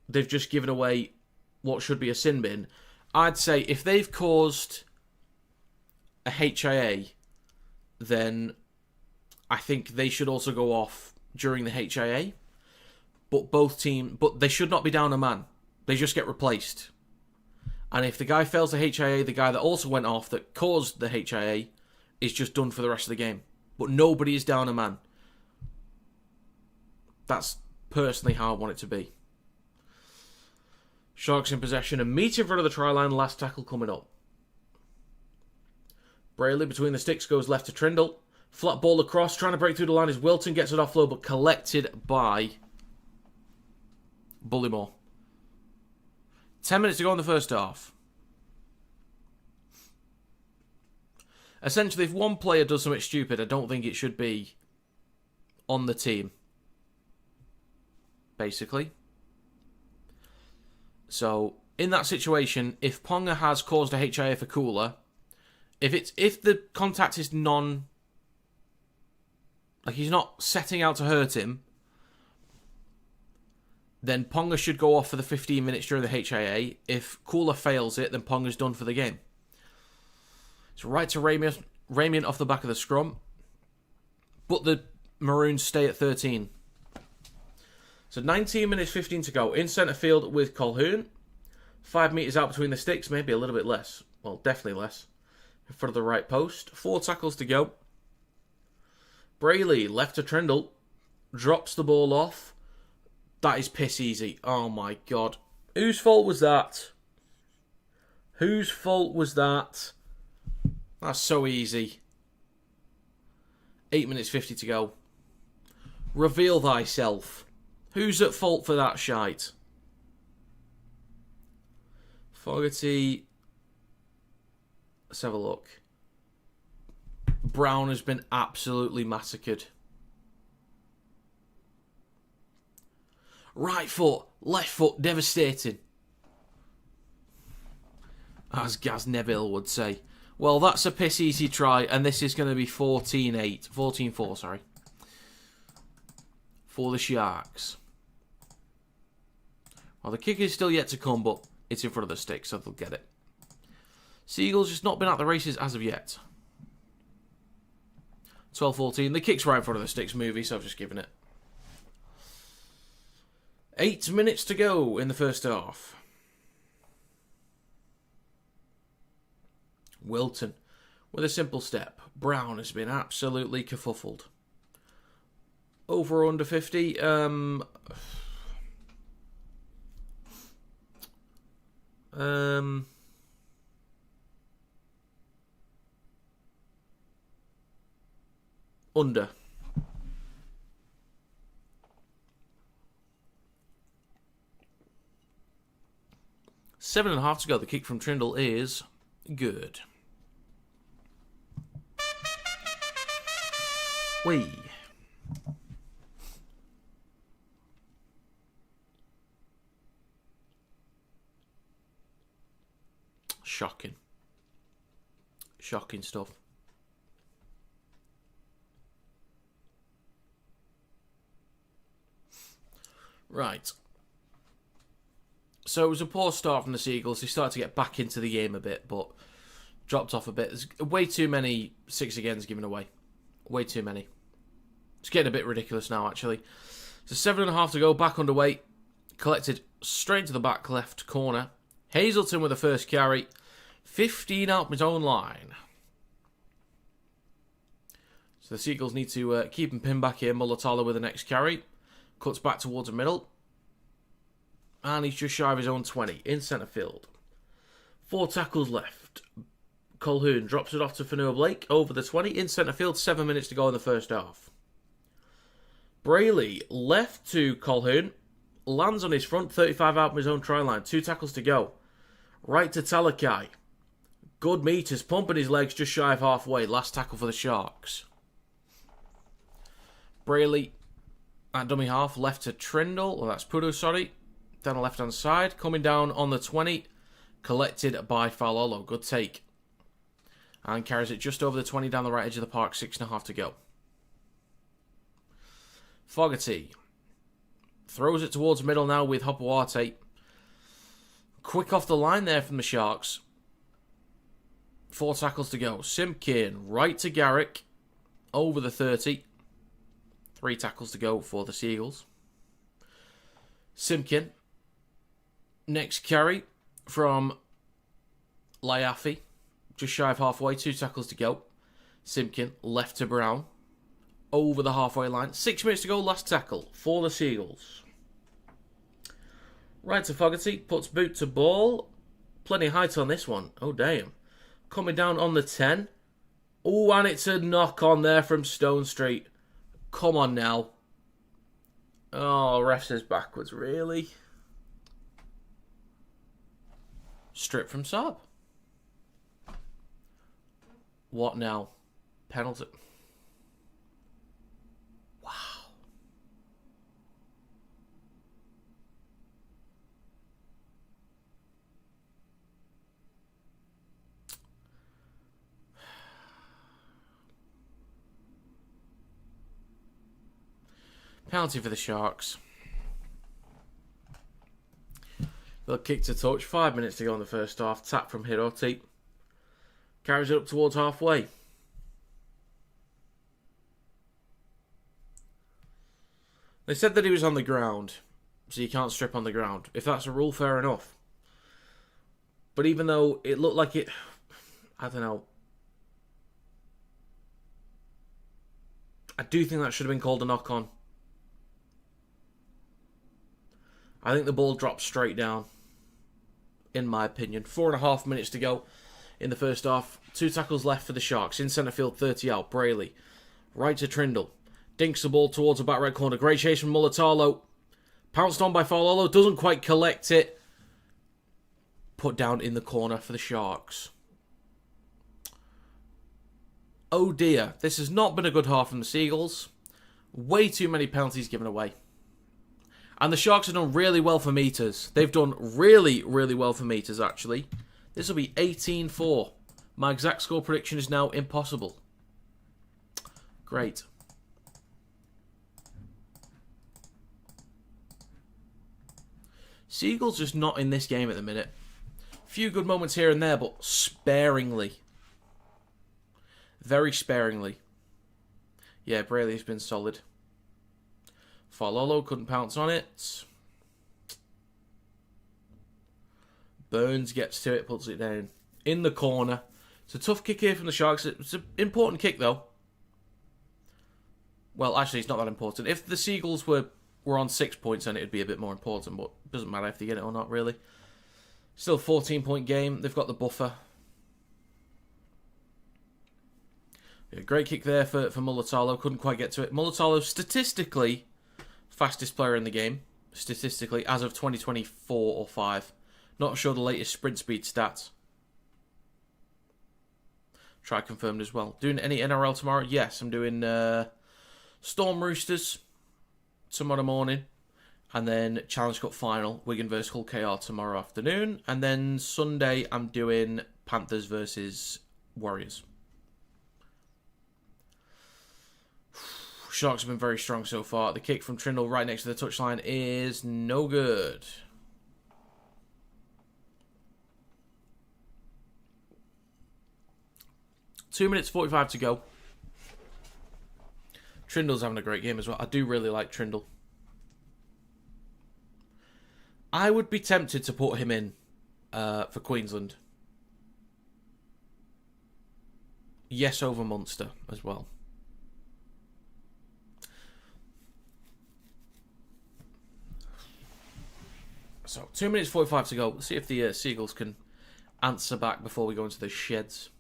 they've just given away what should be a sin bin. I'd say if they've caused a HIA, then I think they should also go off during the HIA. But they should not be down a man. They just get replaced. And if the guy fails the HIA, the guy that also went off that caused the HIA is just done for the rest of the game. But nobody is down a man. That's personally how I want it to be. Sharks in possession, a metre in front of the try line, last tackle coming up. Brayley between the sticks goes left to Trindle. Flat ball across, trying to break through the line is Wilton, gets it offload but collected by Bullymore. 10 minutes to go in the first half. Essentially, if one player does something stupid, I don't think it should be on the team. Basically. So, in that situation, if Ponga has caused a HIA for Cooler, if the contact is like he's not setting out to hurt him, then Ponga should go off for the 15 minutes during the HIA. If Cooler fails it, then Ponga's done for the game. So right to Ramian off the back of the scrum. But the Maroons stay at 13. So 19 minutes 15 to go. In centre field with Colquhoun. 5 metres out between the sticks, maybe a little bit less. Well, definitely less. In front of the right post. 4 tackles to go. Brayley left to Trindle. Drops the ball off. That is piss easy. Oh my god. Whose fault was that? Whose fault was that? That's so easy. 8 minutes 50 to go. Reveal thyself. Who's at fault for that shite? Fogarty. Let's have a look. Brown has been absolutely massacred. Right foot, left foot, devastating. As Gaz Neville would say. Well, that's a piss easy try, and this is going to be 14-8. 14-4, sorry. For the Sharks. Well, the kick is still yet to come, but it's in front of the stick, so they'll get it. Seagulls just not been at the races as of yet. 12-14. The kick's right in front of the sticks movie, so I've just given it. 8 minutes to go in the first half. Wilton with a simple step. Brown has been absolutely kerfuffled. Over or under 50? Under. Seven and a half to go. The kick from Trindle is good. Whee. Shocking. Shocking stuff. Right. So it was a poor start from the Seagulls. They started to get back into the game a bit, but dropped off a bit. There's way too many 6 agains given away. Way too many. It's getting a bit ridiculous now, actually. So 7.5 to go, back underway. Collected straight to the back left corner. Hazelton with the first carry. 15 out from his own line. So the Seagulls need to keep him pinned back here. Mulatalo with the next carry. Cuts back towards the middle. And he's just shy of his own 20 in centre field. 4 tackles left. Colquhoun drops it off to Fanua Blake over the 20 in centre field. 7 minutes to go in the first half. Brayley left to Colquhoun. Lands on his front. 35 out from his own try line. 2 tackles to go. Right to Talakai. Good meters. Pumping his legs just shy of halfway. Last tackle for the Sharks. Brayley at dummy half. Left to Trindle. Well, that's Pudu, sorry. Down the left-hand side. Coming down on the 20. Collected by Falolo. Good take. And carries it just over the 20 down the right edge of the park. 6.5 to go. Fogarty. Throws it towards middle now with Hopawate. Quick off the line there from the Sharks. 4 tackles to go. Simpkin. Right to Garrick. Over the 30. 3 tackles to go for the Seagulls. Simpkin. Next carry from Laiafi. Just shy of halfway. 2 tackles to go. Simpkin left to Brown. Over the halfway line. 6 minutes to go. Last tackle for the Seagulls. Right to Fogarty. Puts boot to ball. Plenty of height on this one. Oh, damn. Coming down on the 10. Oh, and it's a knock on there from Stone Street. Come on now. Oh, ref says backwards. Really? Strip from Saab. What now? Penalty. Wow. Penalty for the Sharks. They'll kick to touch. 5 minutes to go in the first half. Tap from Hiroti. Carries it up towards halfway. They said that he was on the ground, so you can't strip on the ground. If that's a rule, fair enough. But even though it looked like it... I don't know. I do think that should have been called a knock-on. I think the ball dropped straight down, in my opinion. 4.5 minutes to go in the first half. 2 tackles left for the Sharks. In centre field, 30 out. Brayley. Right to Trindle. Dinks the ball towards the back right corner. Great chase from Mulatalo. Pounced on by Falolo. Doesn't quite collect it. Put down in the corner for the Sharks. Oh dear. This has not been a good half from the Seagulls. Way too many penalties given away. And the Sharks have done really well for meters. They've done really, really well for meters, actually. This will be 18-4. My exact score prediction is now impossible. Great. Seagulls just not in this game at the minute. Few good moments here and there, but sparingly. Very sparingly. Yeah, Brayley's been solid. Falolo couldn't pounce on it. Burns gets to it, puts it down. In the corner. It's a tough kick here from the Sharks. It's an important kick, though. Well, actually, it's not that important. If the Seagulls were on 6 points, then it would be a bit more important. But it doesn't matter if they get it or not, really. Still a 14-point game. They've got the buffer. Yeah, great kick there for Mulatalo. Couldn't quite get to it. Mulatalo, statistically, fastest player in the game. Statistically, as of 2024 or 5. Not sure the latest sprint speed stats. Try confirmed as well. Doing any NRL tomorrow? Yes, I'm doing Storm Roosters tomorrow morning. And then Challenge Cup final, Wigan versus Hull KR tomorrow afternoon. And then Sunday, I'm doing Panthers versus Warriors. Sharks have been very strong so far. The kick from Trindle right next to the touchline is no good. 2 minutes 45 to go. Trindle's having a great game as well. I do really like Trindle. I would be tempted to put him in for Queensland. Yes, over Munster as well. So, 2 minutes 45 to go. Let's see if the Seagulls can answer back before we go into the sheds.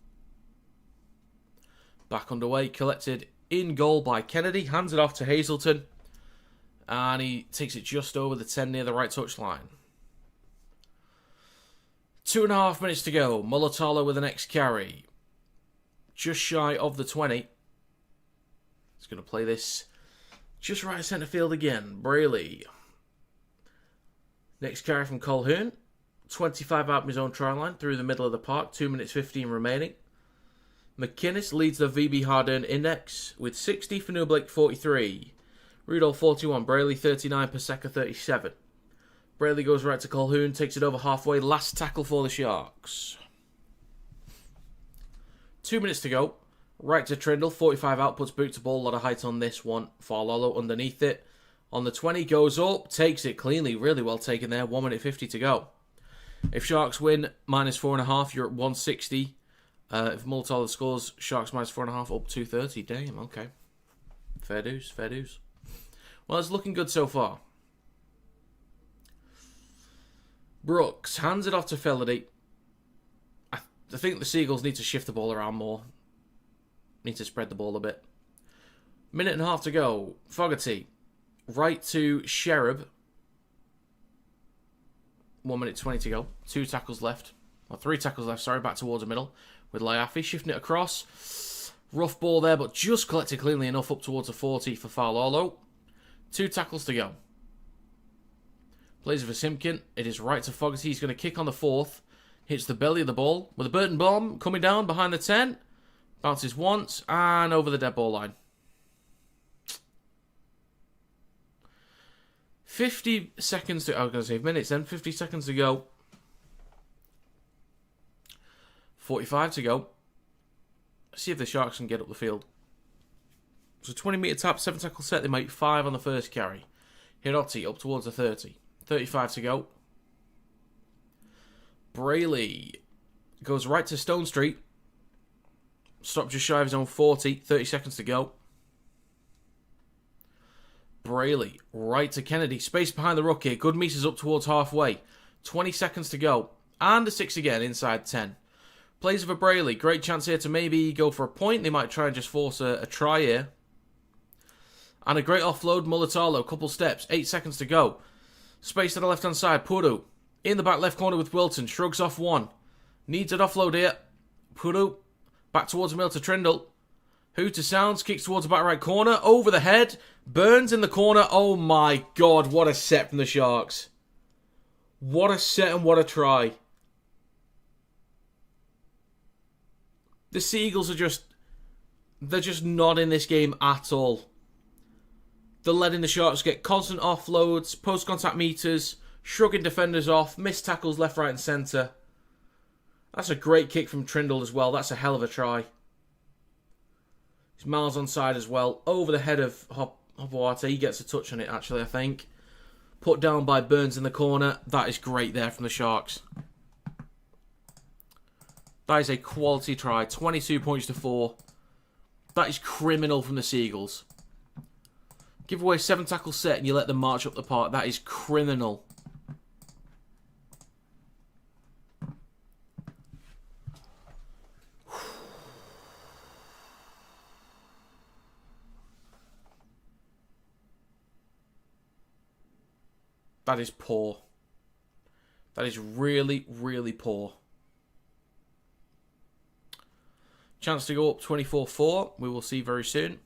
Back underway. Collected in goal by Kennedy. Hands it off to Hazelton. And he takes it just over the 10 near the right touchline. 2.5 minutes to go. Mulatalo with the next carry. Just shy of the 20. He's going to play this just right centre field again. Brayley. Next carry from Colquhoun. 25 out of his own try line through the middle of the park. 2 minutes 15 remaining. McInnes leads the VB Hard-Earned Index with 60 for Newblake 43. Rudolph 41, Brayley 39, Paseka 37. Brayley goes right to Colquhoun, takes it over halfway. Last tackle for the Sharks. 2 minutes to go. Right to Trindle, 45 out, puts boot to ball. A lot of height on this one. Farlolo underneath it. On the 20, goes up, takes it cleanly. Really well taken there. 1 minute 50 to go. If Sharks win, minus 4.5, you're at 160. If Mulatalo scores, Sharks minus 4.5, up 230. Damn, okay. Fair dues, fair dues. Well, it's looking good so far. Brooks hands it off to Felady. I think the Seagulls need to shift the ball around more. Need to spread the ball a bit. Minute and a half to go. Fogarty. Right to Sherab. 1 minute 20 to go. 2 tackles left. Or 3 tackles left, sorry. Back towards the middle. With Laiafi shifting it across. Rough ball there, but just collected cleanly enough up towards a 40 for Farlolo. 2 tackles to go. Plays it for Simpkin. It is right to Fogarty. He's going to kick on the 4th. Hits the belly of the ball. With a Burton bomb coming down behind the 10. Bounces once and over the dead ball line. 50 seconds to... I was going to say minutes then. 50 seconds to go. 45 to go. Let's see if the Sharks can get up the field. So 20 metre tap, 7 tackle set. They make 5 on the first carry. Hiroti up towards the 30. 35 to go. Brayley goes right to Stone Street. Stop just shy of his own 40. 30 seconds to go. Brayley right to Kennedy. Space behind the rookie. Good meters up towards halfway. 20 seconds to go. And a 6 again inside 10. Plays for Brayley. Great chance here to maybe go for a point. They might try and just force a try here. And a great offload. Mulatalo. Couple steps. 8 seconds to go. Space to the left-hand side. Puru. In the back left corner with Wilton. Shrugs off one. Needs an offload here. Puru. Back towards the middle to Trindle. Who to Sounds. Kicks towards the back right corner. Over the head. Burns in the corner. Oh my God. What a set from the Sharks. What a set and what a try. The Seagulls are just... They're just not in this game at all. They're letting the Sharks get constant offloads, post-contact meters, shrugging defenders off, missed tackles left, right and centre. That's a great kick from Trindle as well. That's a hell of a try. He's miles onside as well. Over the head of Hopewata. He gets a touch on it, actually, I think. Put down by Burns in the corner. That is great there from the Sharks. That is a quality try. 22 points to 4. That is criminal from the Seagulls. Give away 7 tackle set and you let them march up the park. That is criminal. That is poor. That is really, really poor. Chance to go up 24-4. We will see very soon.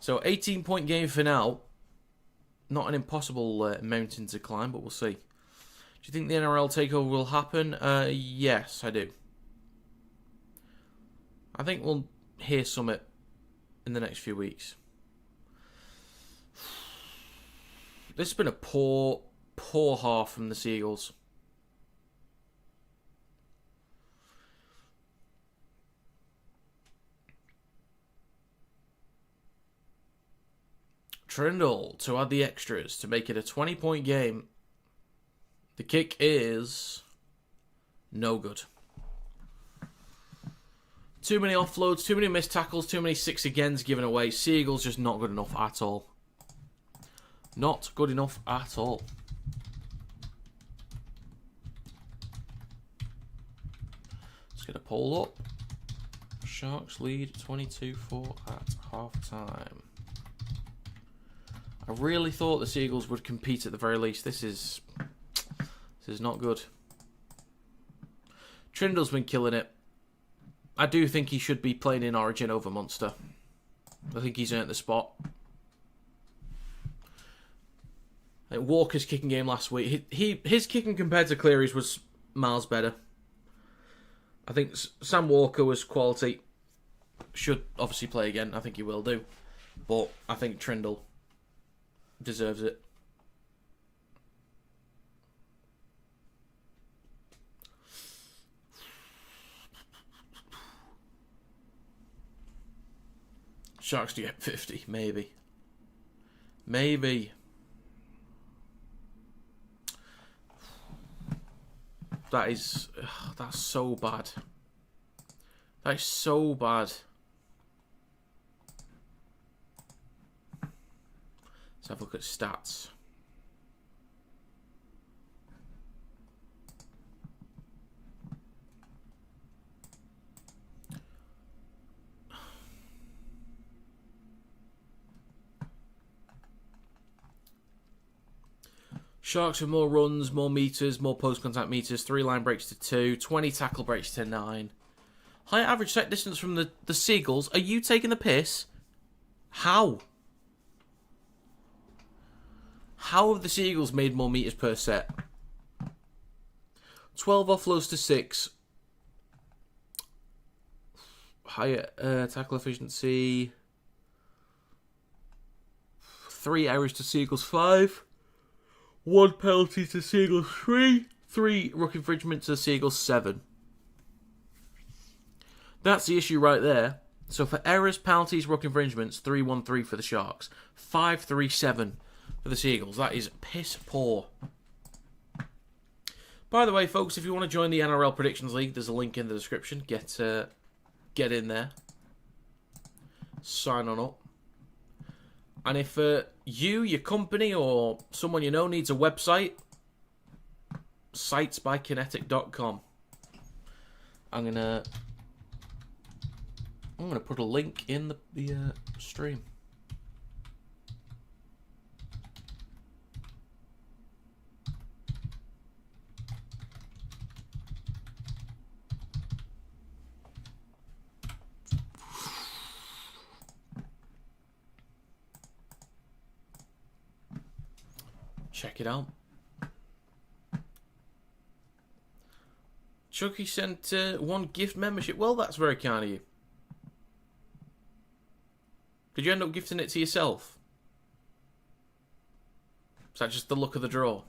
So, 18-point game for now. Not an impossible mountain to climb, but we'll see. Do you think the NRL takeover will happen? Yes, I do. I think we'll hear something in the next few weeks. This has been a poor half from the Seagulls. Trindle to add the extras to make it a 20-point game. The kick is no good. Too many offloads, too many missed tackles, too many 6-agains given away. Seagulls just not good enough at all. Not good enough at all. Let's get a poll up. Sharks lead 22-4 at half-time. I really thought the Seagulls would compete at the very least. This is not good. Trindle's been killing it. I do think he should be playing in Origin over Munster. I think he's earned the spot. Walker's kicking game last week. His kicking compared to Cleary's was miles better. I think Sam Walker was quality. Should obviously play again. I think he will do. But I think Trindle deserves it. Sharks to get 50, maybe. Maybe. That's so bad. That is so bad. Let's have a look at stats. Sharks with more runs, more meters, more post-contact meters, 3 line breaks to 2, 20 tackle breaks to 9. Higher average set distance from the Seagulls. Are you taking the piss? How? How have the Seagulls made more meters per set? 12 offloads to 6. Higher tackle efficiency. 3 errors to Seagulls 5. 1 penalty to Seagulls 3. 3 ruck infringement to Seagulls 7. That's the issue right there. So for errors, penalties, ruck infringements, 3-1-3 for the Sharks. 5-3-7 for the Seagulls. That is piss poor. By the way, folks, if you want to join the NRL Predictions League, there's a link in the description. Get in there. Sign on up. And if you, your company, or someone you know needs a website, sitesbykinetic.com. I'm gonna put a link in the stream. Check it out. Chucky sent 1 gift membership. Well, that's very kind of you. Did you end up gifting it to yourself? Is that just the luck of the draw?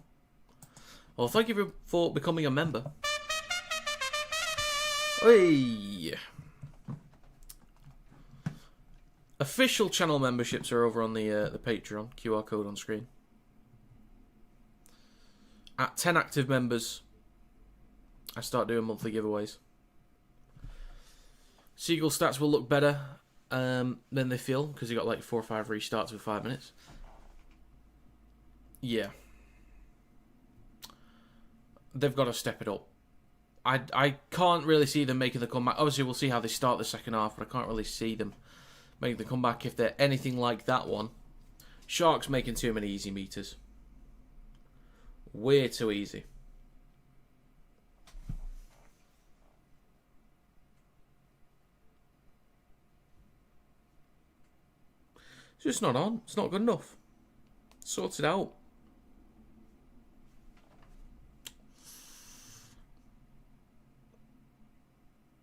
Well, thank you for becoming a member. Hey. Official channel memberships are over on the Patreon. QR code on screen. At 10 active members, I start doing monthly giveaways. Seagull stats will look better than they feel, because you got like 4 or 5 restarts with 5 minutes. Yeah. They've got to step it up. I can't really see them making the comeback. Obviously, we'll see how they start the second half, but I can't really see them making the comeback if they're anything like that one. Sharks making too many easy meters. Way too easy. It's just not on. It's not good enough. Sort it out.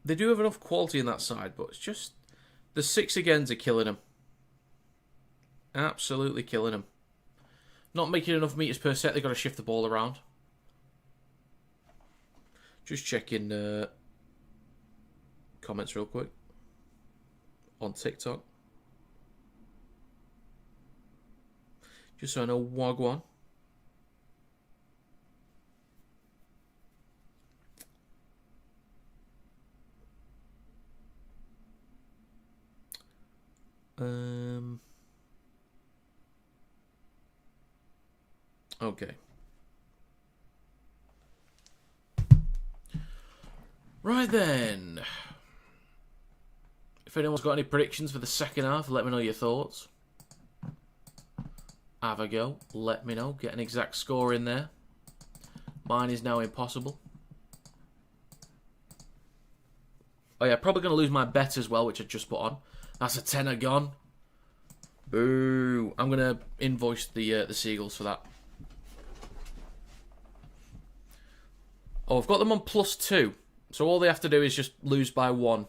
They do have enough quality in that side, but it's just the 6-agains are killing them. Absolutely killing them. Not making enough meters per set. They've got to shift the ball around. Just checking comments real quick on TikTok. Just so I know, Wagwan. Okay. Right then. If anyone's got any predictions for the second half, let me know your thoughts. Have a go. Let me know. Get an exact score in there. Mine is now impossible. Oh yeah, probably going to lose my bet as well, which I just put on. That's a tenner gone. Boo. I'm going to invoice the Seagulls for that. Oh, I've got them on +2. So all they have to do is just lose by 1.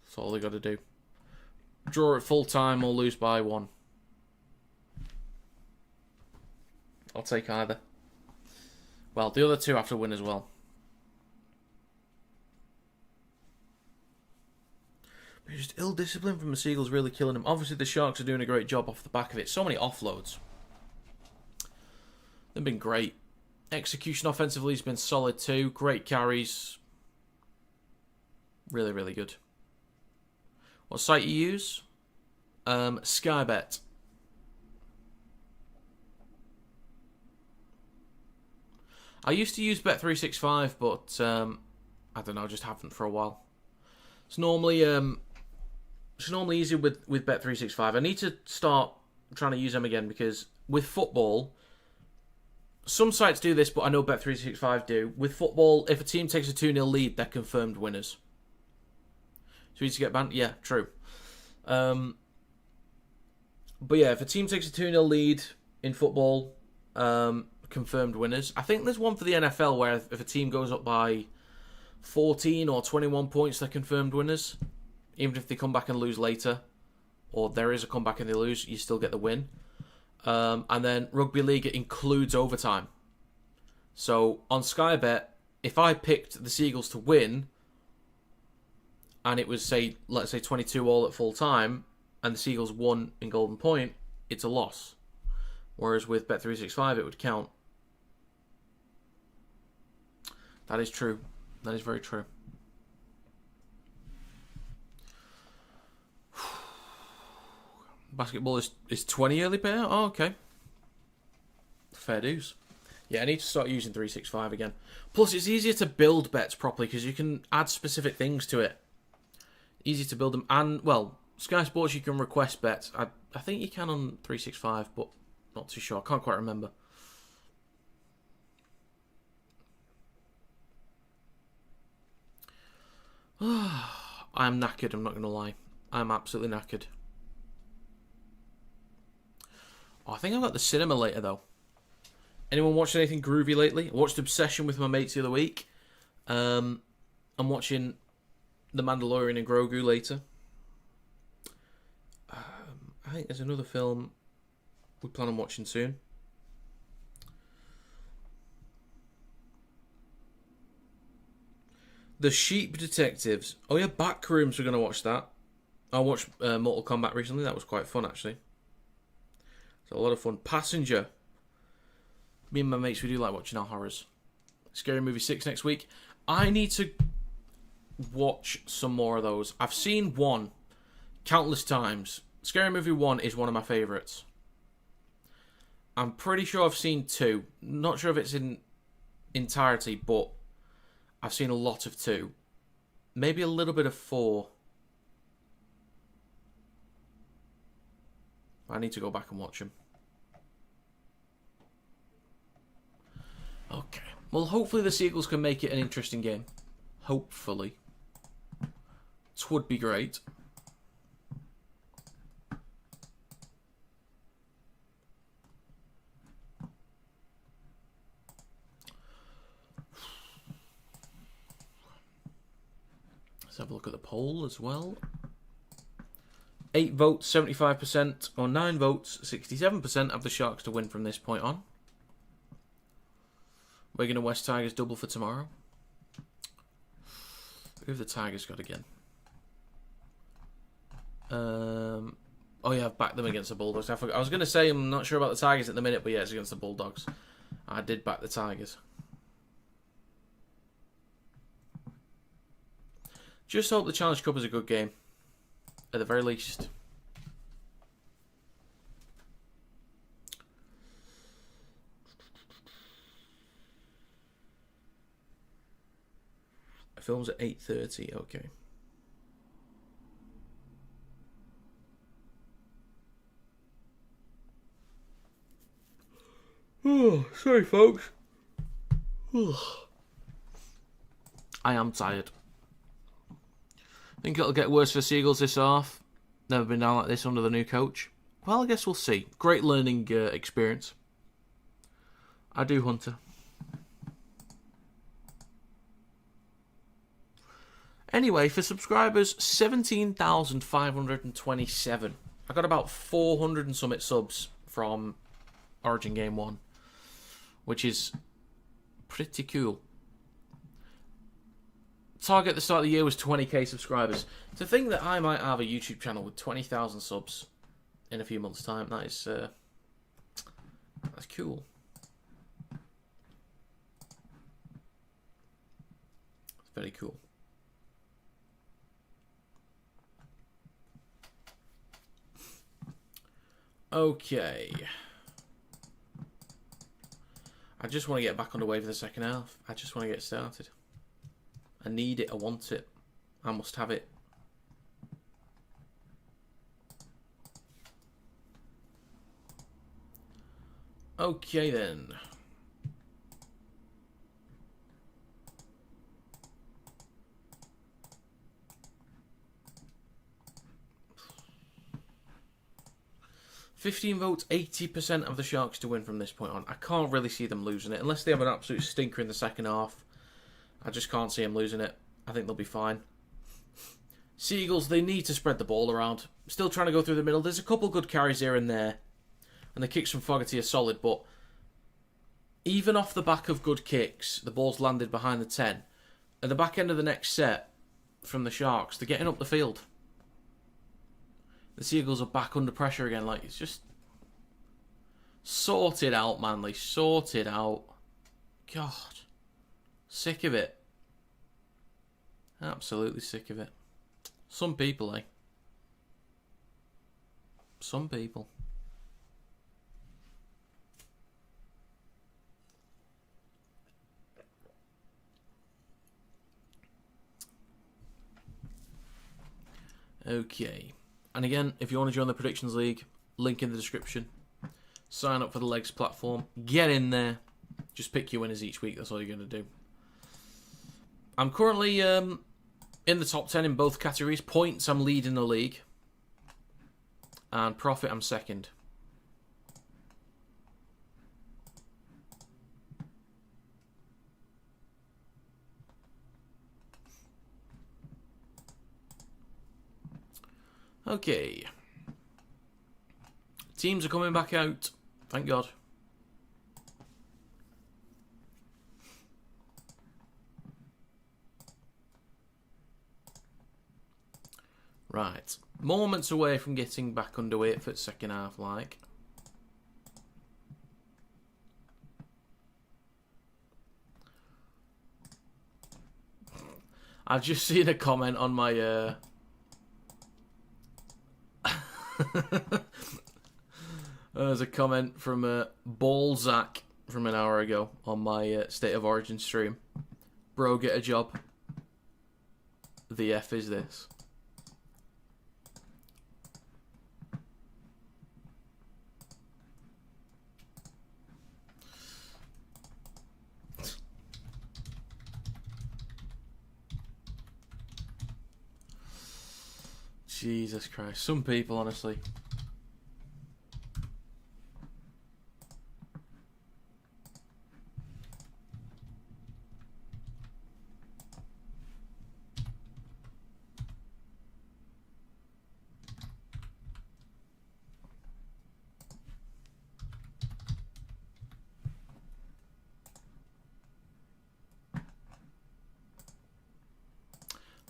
That's all they got to do. Draw at full time or lose by 1. I'll take either. Well, the other 2 have to win as well. But just ill discipline from the Seagulls really killing them. Obviously, the Sharks are doing a great job off the back of it. So many offloads. They've been great. Execution offensively has been solid too. Great carries. Really, really good. What site you use? Skybet. I used to use Bet365, but I don't know, just haven't for a while. It's normally easier with Bet365. I need to start trying to use them again because with football, some sites do this, but I know Bet365 do. With football, if a team takes a 2-0 lead, they're confirmed winners. So you need to get banned? Yeah, true. But yeah, if a team takes a 2-0 lead in football, confirmed winners. I think there's one for the NFL where if a team goes up by 14 or 21 points, they're confirmed winners. Even if they come back and lose later, or there is a comeback and they lose, you still get the win. And then Rugby League, it includes overtime. So on Skybet, if I picked the Seagulls to win, and it was, let's say 22-all at full time, and the Seagulls won in golden point, it's a loss. Whereas with Bet365, it would count. That is true. That is very true. Basketball is 20 early payout? Oh, okay. Fair dues. Yeah, I need to start using 365 again. Plus, it's easier to build bets properly because you can add specific things to it. Easy to build them. And, well, Sky Sports, you can request bets. I think you can on 365, but not too sure. I can't quite remember. I'm knackered, I'm not going to lie. I'm absolutely knackered. Oh, I think I've got the cinema later, though. Anyone watched anything groovy lately? I watched Obsession with my mates the other week. I'm watching The Mandalorian and Grogu later. I think there's another film we plan on watching soon. The Sheep Detectives. Oh yeah, Backrooms, we're going to watch that. I watched Mortal Kombat recently. That was quite fun, actually. It's a lot of fun. Passenger. Me and my mates, we do like watching our horrors. Scary Movie 6 next week. I need to watch some more of those. I've seen one countless times. Scary Movie 1 is one of my favourites. I'm pretty sure I've seen 2. Not sure if it's in entirety, but I've seen a lot of 2. Maybe a little bit of 4. I need to go back and watch them. Okay. Well, hopefully the Seagulls can make it an interesting game. Hopefully. It would be great. Let's have a look at the poll as well. 8 votes, 75%, or 9 votes, 67% of the Sharks to win from this point on. Wigan and West Tigers double for tomorrow. Who have the Tigers got again? Oh yeah, I've backed them against the Bulldogs. I was going to say I'm not sure about the Tigers at the minute, but yeah, it's against the Bulldogs. I did back the Tigers. Just hope the Challenge Cup is a good game, at the very least. The film's at 8:30. Okay. Oh, sorry, folks. I am tired. Think it'll get worse for Seagulls this half. Never been down like this under the new coach. Well, I guess we'll see. Great learning experience. I do, Hunter. Anyway, for subscribers, 17,527. I got about 400 and something subs from Origin Game 1, which is pretty cool. Target at the start of the year was 20k subscribers. To think that I might have a YouTube channel with 20,000 subs in a few months' time, that's cool. It's very cool. Okay. I just want to get back underway for the second half. I just want to get started. I need it. I want it. I must have it. Okay then. $15 votes, 80% of the Sharks to win from this point on. I can't really see them losing it. Unless they have an absolute stinker in the second half. I just can't see them losing it. I think they'll be fine. Seagulls, they need to spread the ball around. Still trying to go through the middle. There's a couple good carries here and there. And the kicks from Fogarty are solid, but even off the back of good kicks, the ball's landed behind the 10. At the back end of the next set from the Sharks, they're getting up the field. The Seagulls are back under pressure again. Like, it's just sort it out, Manly. Sort it out. God. Sick of it. Absolutely sick of it. Some people, eh? Some people. Okay. And again, if you want to join the Predictions League, link in the description. Sign up for the Legs platform. Get in there. Just pick your winners each week. That's all you're going to do. I'm currently in the top 10 in both categories. Points, I'm leading the league. And profit, I'm second. Okay. Teams are coming back out. Thank God. Right. Moments away from getting back underway for the second half, like. I've just seen a comment on my... There's a comment from Ballzack from an hour ago on my State of Origin stream. Bro, get a job. The F is this. Jesus Christ. Some people, honestly.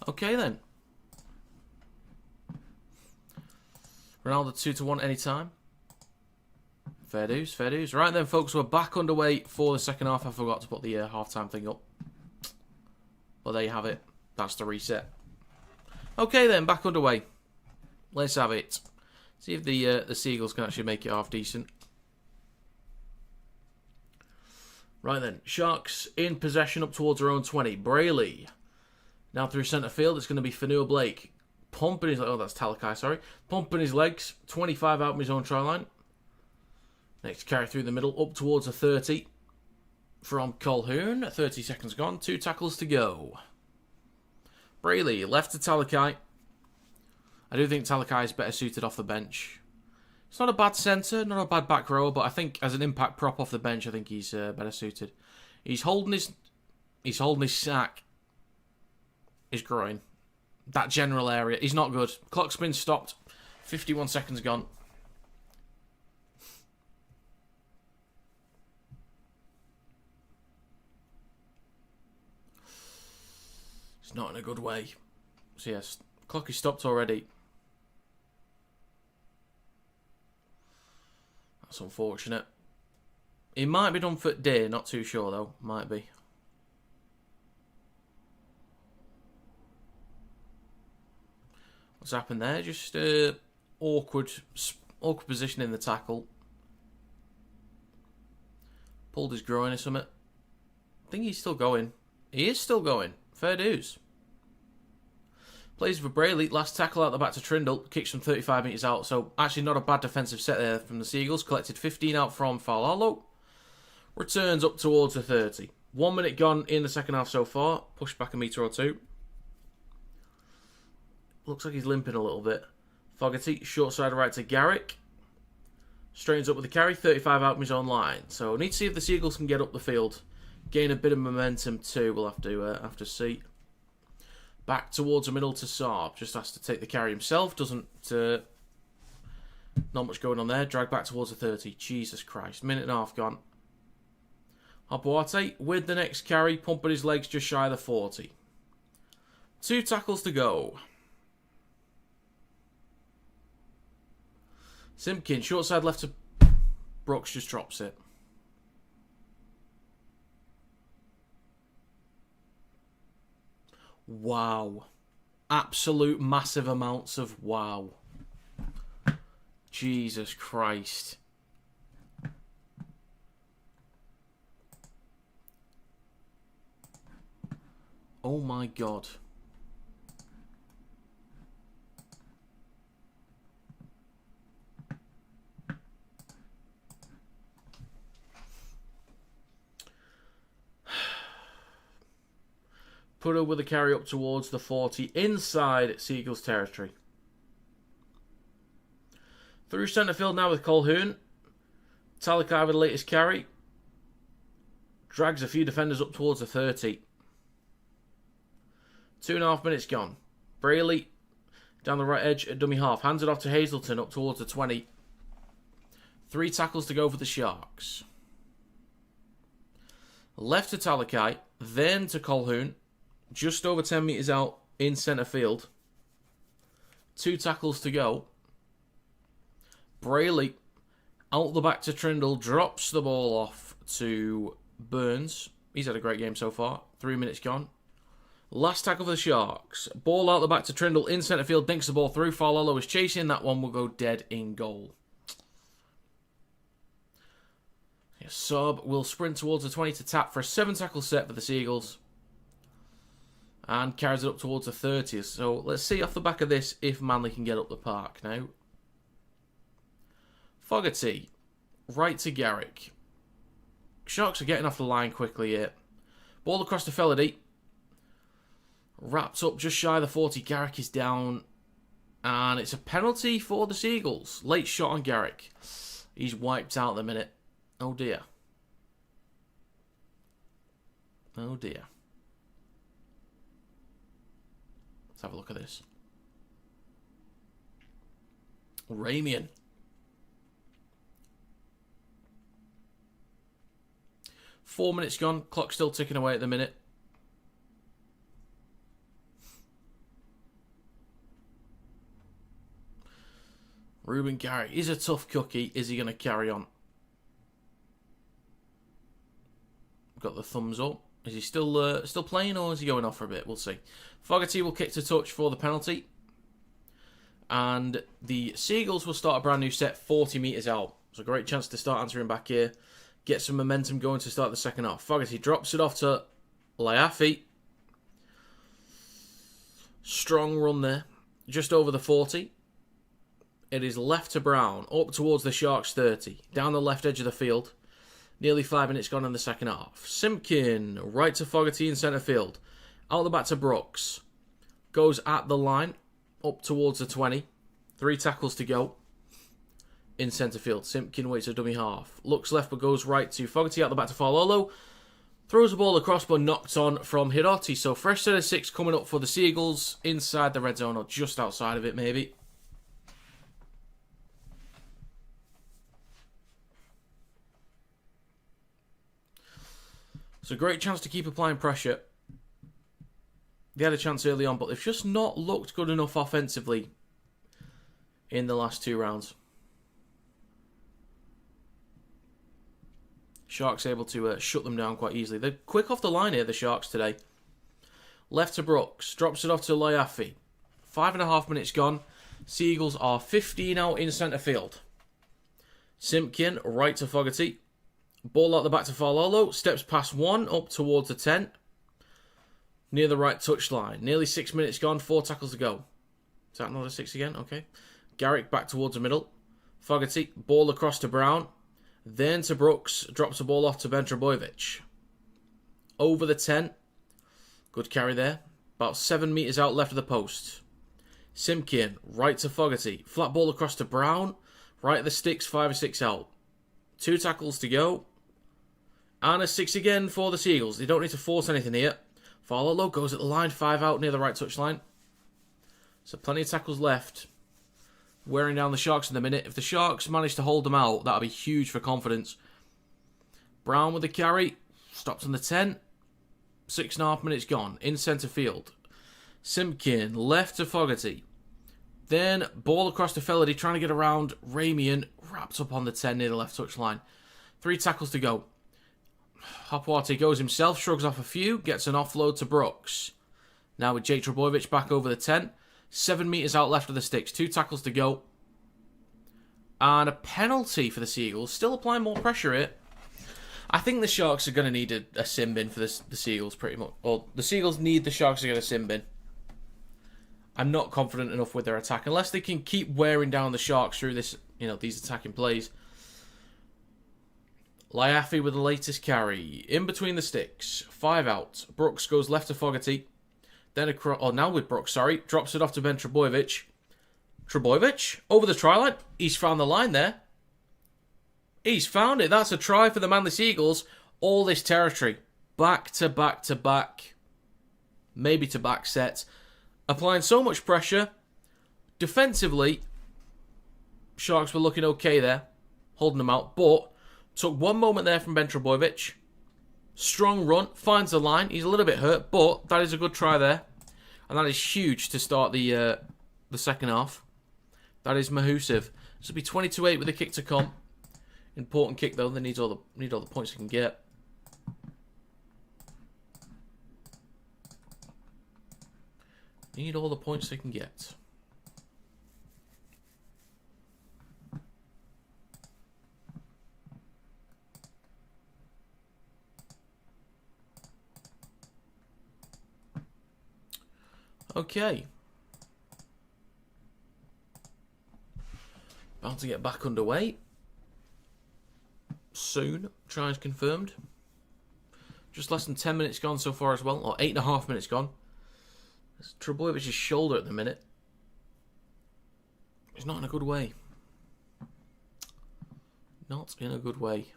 Okay then. Ronaldo 2-1 anytime. Fair dues, fair dues. Right then, folks, we're back underway for the second half. I forgot to put the half-time thing up. Well, there you have it. That's the reset. Okay then, back underway. Let's have it. See if the Seagulls can actually make it half decent. Right then, Sharks in possession up towards their own 20. Brayley. Now through centre field, it's going to be Fanua Blake. Pumping his... Oh, that's Talakai, sorry. Pumping his legs. 25 out from his own try line. Next carry through the middle, up towards a 30. From Colquhoun. 30 seconds gone. 2 tackles to go. Brayley, left to Talakai. I do think Talakai is better suited off the bench. It's not a bad centre, not a bad back rower, but I think as an impact prop off the bench, I think he's better suited. He's holding his sack, his groin, that general area. He's not good. Clock's been stopped. 51 seconds gone. It's not in a good way. So yes, clock is stopped already. That's unfortunate. He might be done for day, not too sure though. Might be. What's happened there? Just awkward position in the tackle. Pulled his groin or something. I think he's still going. He is still going. Fair dues. Plays for Brayley. Last tackle out the back to Trindle. Kicks from 35 metres out. So actually not a bad defensive set there from the Seagulls. Collected 15 out from Falalo. Returns up towards the 30. 1 minute gone in the second half so far. Pushed back a metre or two. Looks like he's limping a little bit. Fogarty, short side right to Garrick. Straightens up with the carry. 35 out from his own line. So need to see if the Seagulls can get up the field. Gain a bit of momentum too. We'll have to see. Back towards the middle to Saab. Just has to take the carry himself. Doesn't... not much going on there. Drag back towards the 30. Jesus Christ. Minute and a half gone. Habuate with the next carry. Pumping his legs just shy of the 40. 2 tackles to go. Simpkin. Short side left to... Brooks just drops it. Wow. Absolute massive amounts of wow. Jesus Christ. Oh my God. Put with a carry up towards the 40 inside Seagulls territory. Through centre field now with Colquhoun. Talakai with the latest carry. Drags a few defenders up towards the 30. 2.5 minutes gone. Brayley down the right edge at dummy half. Hands it off to Hazelton up towards the 20. 3 tackles to go for the Sharks. Left to Talakai. Then to Colquhoun. Just over 10 metres out in centre field. 2 tackles to go. Brayley out the back to Trindle. Drops the ball off to Burns. He's had a great game so far. 3 minutes gone. Last tackle for the Sharks. Ball out the back to Trindle in centre field. Dinks the ball through. Falalo is chasing. That one will go dead in goal. Saab will sprint towards the 20 to tap for a 7 tackle set for the Seagulls. And carries it up towards the 30. So let's see off the back of this if Manly can get up the park now. Fogarty. Right to Garrick. Sharks are getting off the line quickly here. Ball across to Felady. Wrapped up just shy of the 40. Garrick is down. And it's a penalty for the Seagulls. Late shot on Garrick. He's wiped out the minute. Oh dear. Oh dear. Let's have a look at this. Ramian. Four minutes gone. Clock still ticking away at the minute. Ruben Garrick is a tough cookie. Is he going to carry on? Got the thumbs up. Is he still playing, or is he going off for a bit? We'll see. Fogarty will kick to touch for the penalty. And the Seagulls will start a brand new set 40 metres out. So a great chance to start answering back here. Get some momentum going to start the second half. Fogarty drops it off to Laiafi. Strong run there. Just over the 40. It is left to Brown. Up towards the Sharks 30. Down the left edge of the field. Nearly 5 minutes gone in the second half. Simpkin, right to Fogarty in centre field. Out the back to Brooks. Goes at the line. Up towards the 20. 3 tackles to go. In centre field. Simpkin waits a dummy half. Looks left but goes right to Fogarty. Out the back to Falolo. Throws the ball across but knocked on from Hiroti. So fresh set of 6 coming up for the Seagulls. Inside the red zone or just outside of it maybe. It's a great chance to keep applying pressure. They had a chance early on, but they've just not looked good enough offensively in the last 2 rounds. Sharks able to shut them down quite easily. They're quick off the line here, the Sharks, today. Left to Brooks. Drops it off to Laiafi. 5.5 minutes gone. Seagulls are 15 out in centre field. Simpkin, right to Fogarty. Ball out the back to Falolo. Steps past 1, up towards the 10. Near the right touchline. Nearly 6 minutes gone, 4 tackles to go. Is that another 6 again? Okay. Garrick back towards the middle. Fogarty, ball across to Brown. Then to Brooks. Drops the ball off to Ben Trebojevic. Over the 10. Good carry there. About 7 metres out left of the post. Simpkin, right to Fogarty. Flat ball across to Brown. Right at the sticks, 5 or 6 out. 2 tackles to go. And a 6 again for the Seagulls. They don't need to force anything here. Falolo goes at the line, 5 out near the right touchline. So plenty of tackles left. Wearing down the Sharks in the minute. If the Sharks manage to hold them out, that'll be huge for confidence. Brown with the carry. Stops on the 10. 6.5 minutes gone. In centre field. Simpkin, left to Fogarty. Then ball across to Felady, trying to get around Ramian. Wraps up on the 10 near the left touchline. 3 tackles to go. Hopwarte goes himself, shrugs off a few, gets an offload to Brooks. Now with Jake Trebojevic back over the 10. 7 metres out left of the sticks, 2 tackles to go. And a penalty for the Seagulls. Still applying more pressure here. I think the Sharks are going to need a sin bin for the Seagulls pretty much. Or the Seagulls need the Sharks to get a sin bin. I'm not confident enough with their attack. Unless they can keep wearing down the Sharks through this, these attacking plays. Laiafi with the latest carry. In between the sticks. 5 out. Brooks goes left to Fogarty. Then across... Oh, now with Brooks, sorry. Drops it off to Ben Trebojevic. Trebojevic over the try line. He's found the line there. He's found it. That's a try for the Manly Seagulls. All this territory. Back to back to back. Maybe to back sets. Applying so much pressure. Defensively, Sharks were looking okay there. Holding them out. But took one moment there from Ben Trebojevic. Strong run. Finds the line. He's a little bit hurt. But that is a good try there. And that is huge to start the second half. That is Mahusiv. This will be 22-8 with a kick to come. Important kick though. They need all the points they can get. Need all the points they can get. Okay. About to get back underway. Soon. Tries confirmed. Just less than 10 minutes gone so far as well. Or 8.5 minutes gone. It's Trebojevic's shoulder at the minute. He's not in a good way. Not in a good way.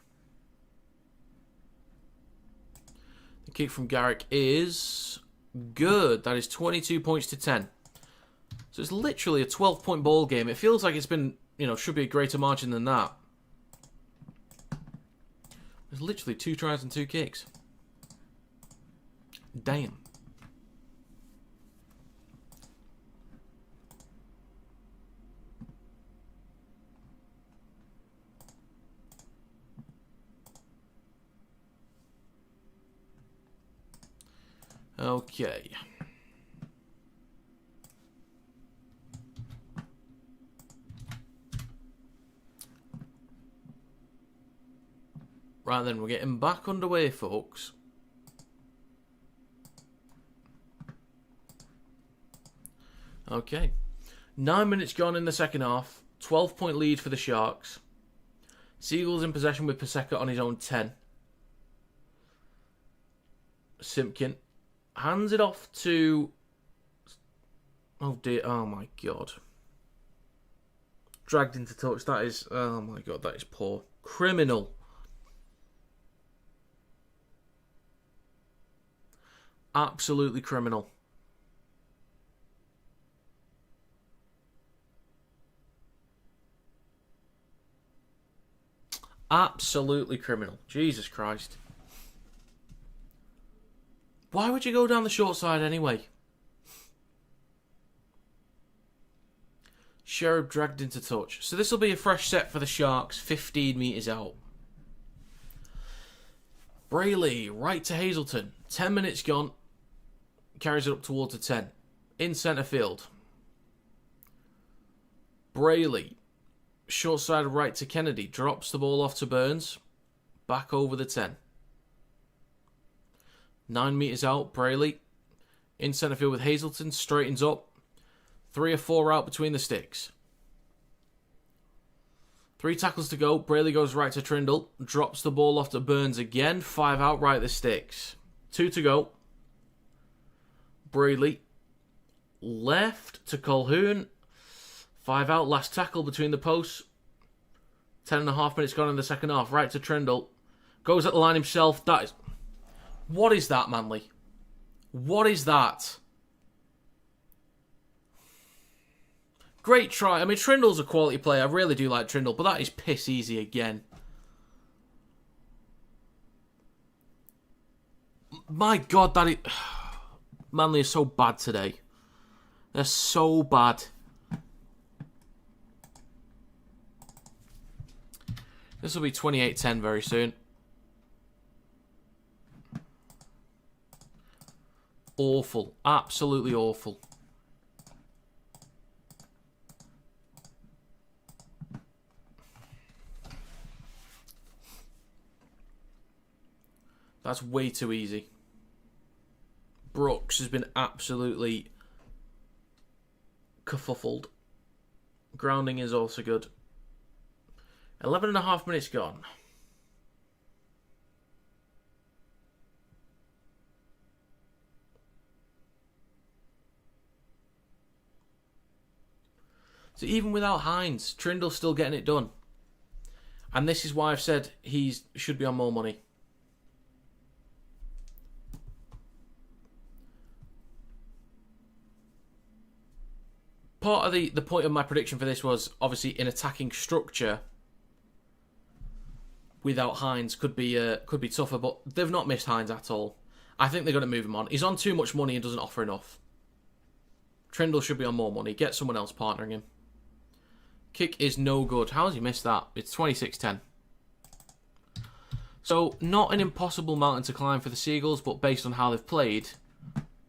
The kick from Garrick is good. That is 22 points to 10. So it's literally a 12-point ball game. It feels like it's been, should be a greater margin than that. There's literally 2 tries and 2 kicks. Damn. Okay. Right then, we're getting back underway, folks. Okay. 9 minutes gone in the second half. 12-point lead for the Sharks. Seagulls in possession with Paseka on his own 10. Simpkin hands it off to... Oh dear, oh my god. Dragged into touch, that is... Oh my god, that is poor. Criminal. Absolutely criminal. Absolutely criminal. Jesus Christ. Why would you go down the short side anyway? Sherrod dragged into touch. So this will be a fresh set for the Sharks, 15 metres out. Brayley, right to Hazelton. 10 minutes gone. Carries it up towards the 10. In centre field. Brayley. Short side right to Kennedy. Drops the ball off to Burns. Back over the 10. 9 metres out. Brayley. In centre field with Hazelton. Straightens up. 3 or 4 out between the sticks. 3 tackles to go. Brayley goes right to Trindle. Drops the ball off to Burns again. 5 out right the sticks. 2 to go. Brayley. Left to Colquhoun. 5 out. Last tackle between the posts. 10.5 minutes gone in the second half. Right to Trindle. Goes at the line himself. That is... What is that, Manly? What is that? Great try. I mean, Trindle's a quality player. I really do like Trindle, but that is piss easy again. My God, that is... Manly is so bad today. They're so bad. This will be 28-10 very soon. Awful. Absolutely awful. That's way too easy. Brooks has been absolutely kerfuffled. Grounding is also good. 11.5 minutes gone. So even without Hines, Trindle's still getting it done. And this is why I've said he should be on more money. Part of the point of my prediction for this was obviously in attacking structure without Hines could be tougher, but they've not missed Hines at all. I think they're going to move him on. He's on too much money and doesn't offer enough. Trindle should be on more money. Get someone else partnering him. Kick is no good. How has he missed that? It's 26-10. So, not an impossible mountain to climb for the Seagulls, but based on how they've played,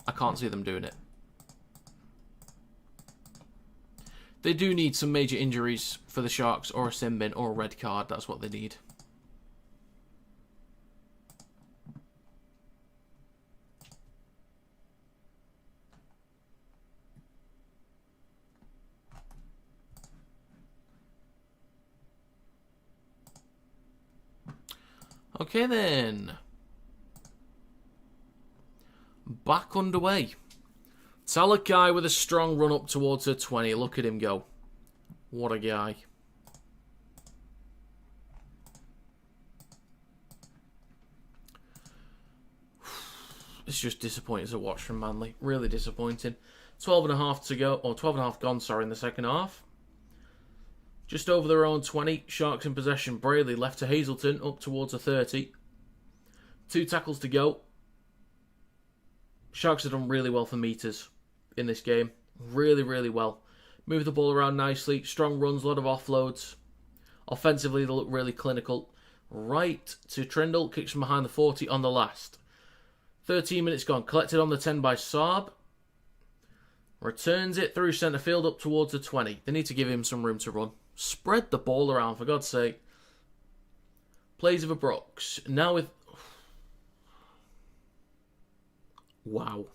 I can't see them doing it. They do need some major injuries for the Sharks, or a sin bin, or a red card. That's what they need. Okay then. Back underway. Talakai with a strong run up towards her 20. Look at him go. What a guy. It's just disappointing to watch from Manly. Really disappointing. 12.5 to go, or 12.5 gone, sorry, in the second half. Just over their own 20. Sharks in possession. Brayley left to Hazelton, up towards a 30. 2 tackles to go. Sharks have done really well for meters in this game. Really, really well. Move the ball around nicely. Strong runs, a lot of offloads. Offensively, they look really clinical. Right to Trindle. Kicks from behind the 40 on the last. 13 minutes gone. Collected on the 10 by Saab. Returns it through centre field up towards the 20. They need to give him some room to run. Spread the ball around, for God's sake. Plays over Brooks. Now with... Wow.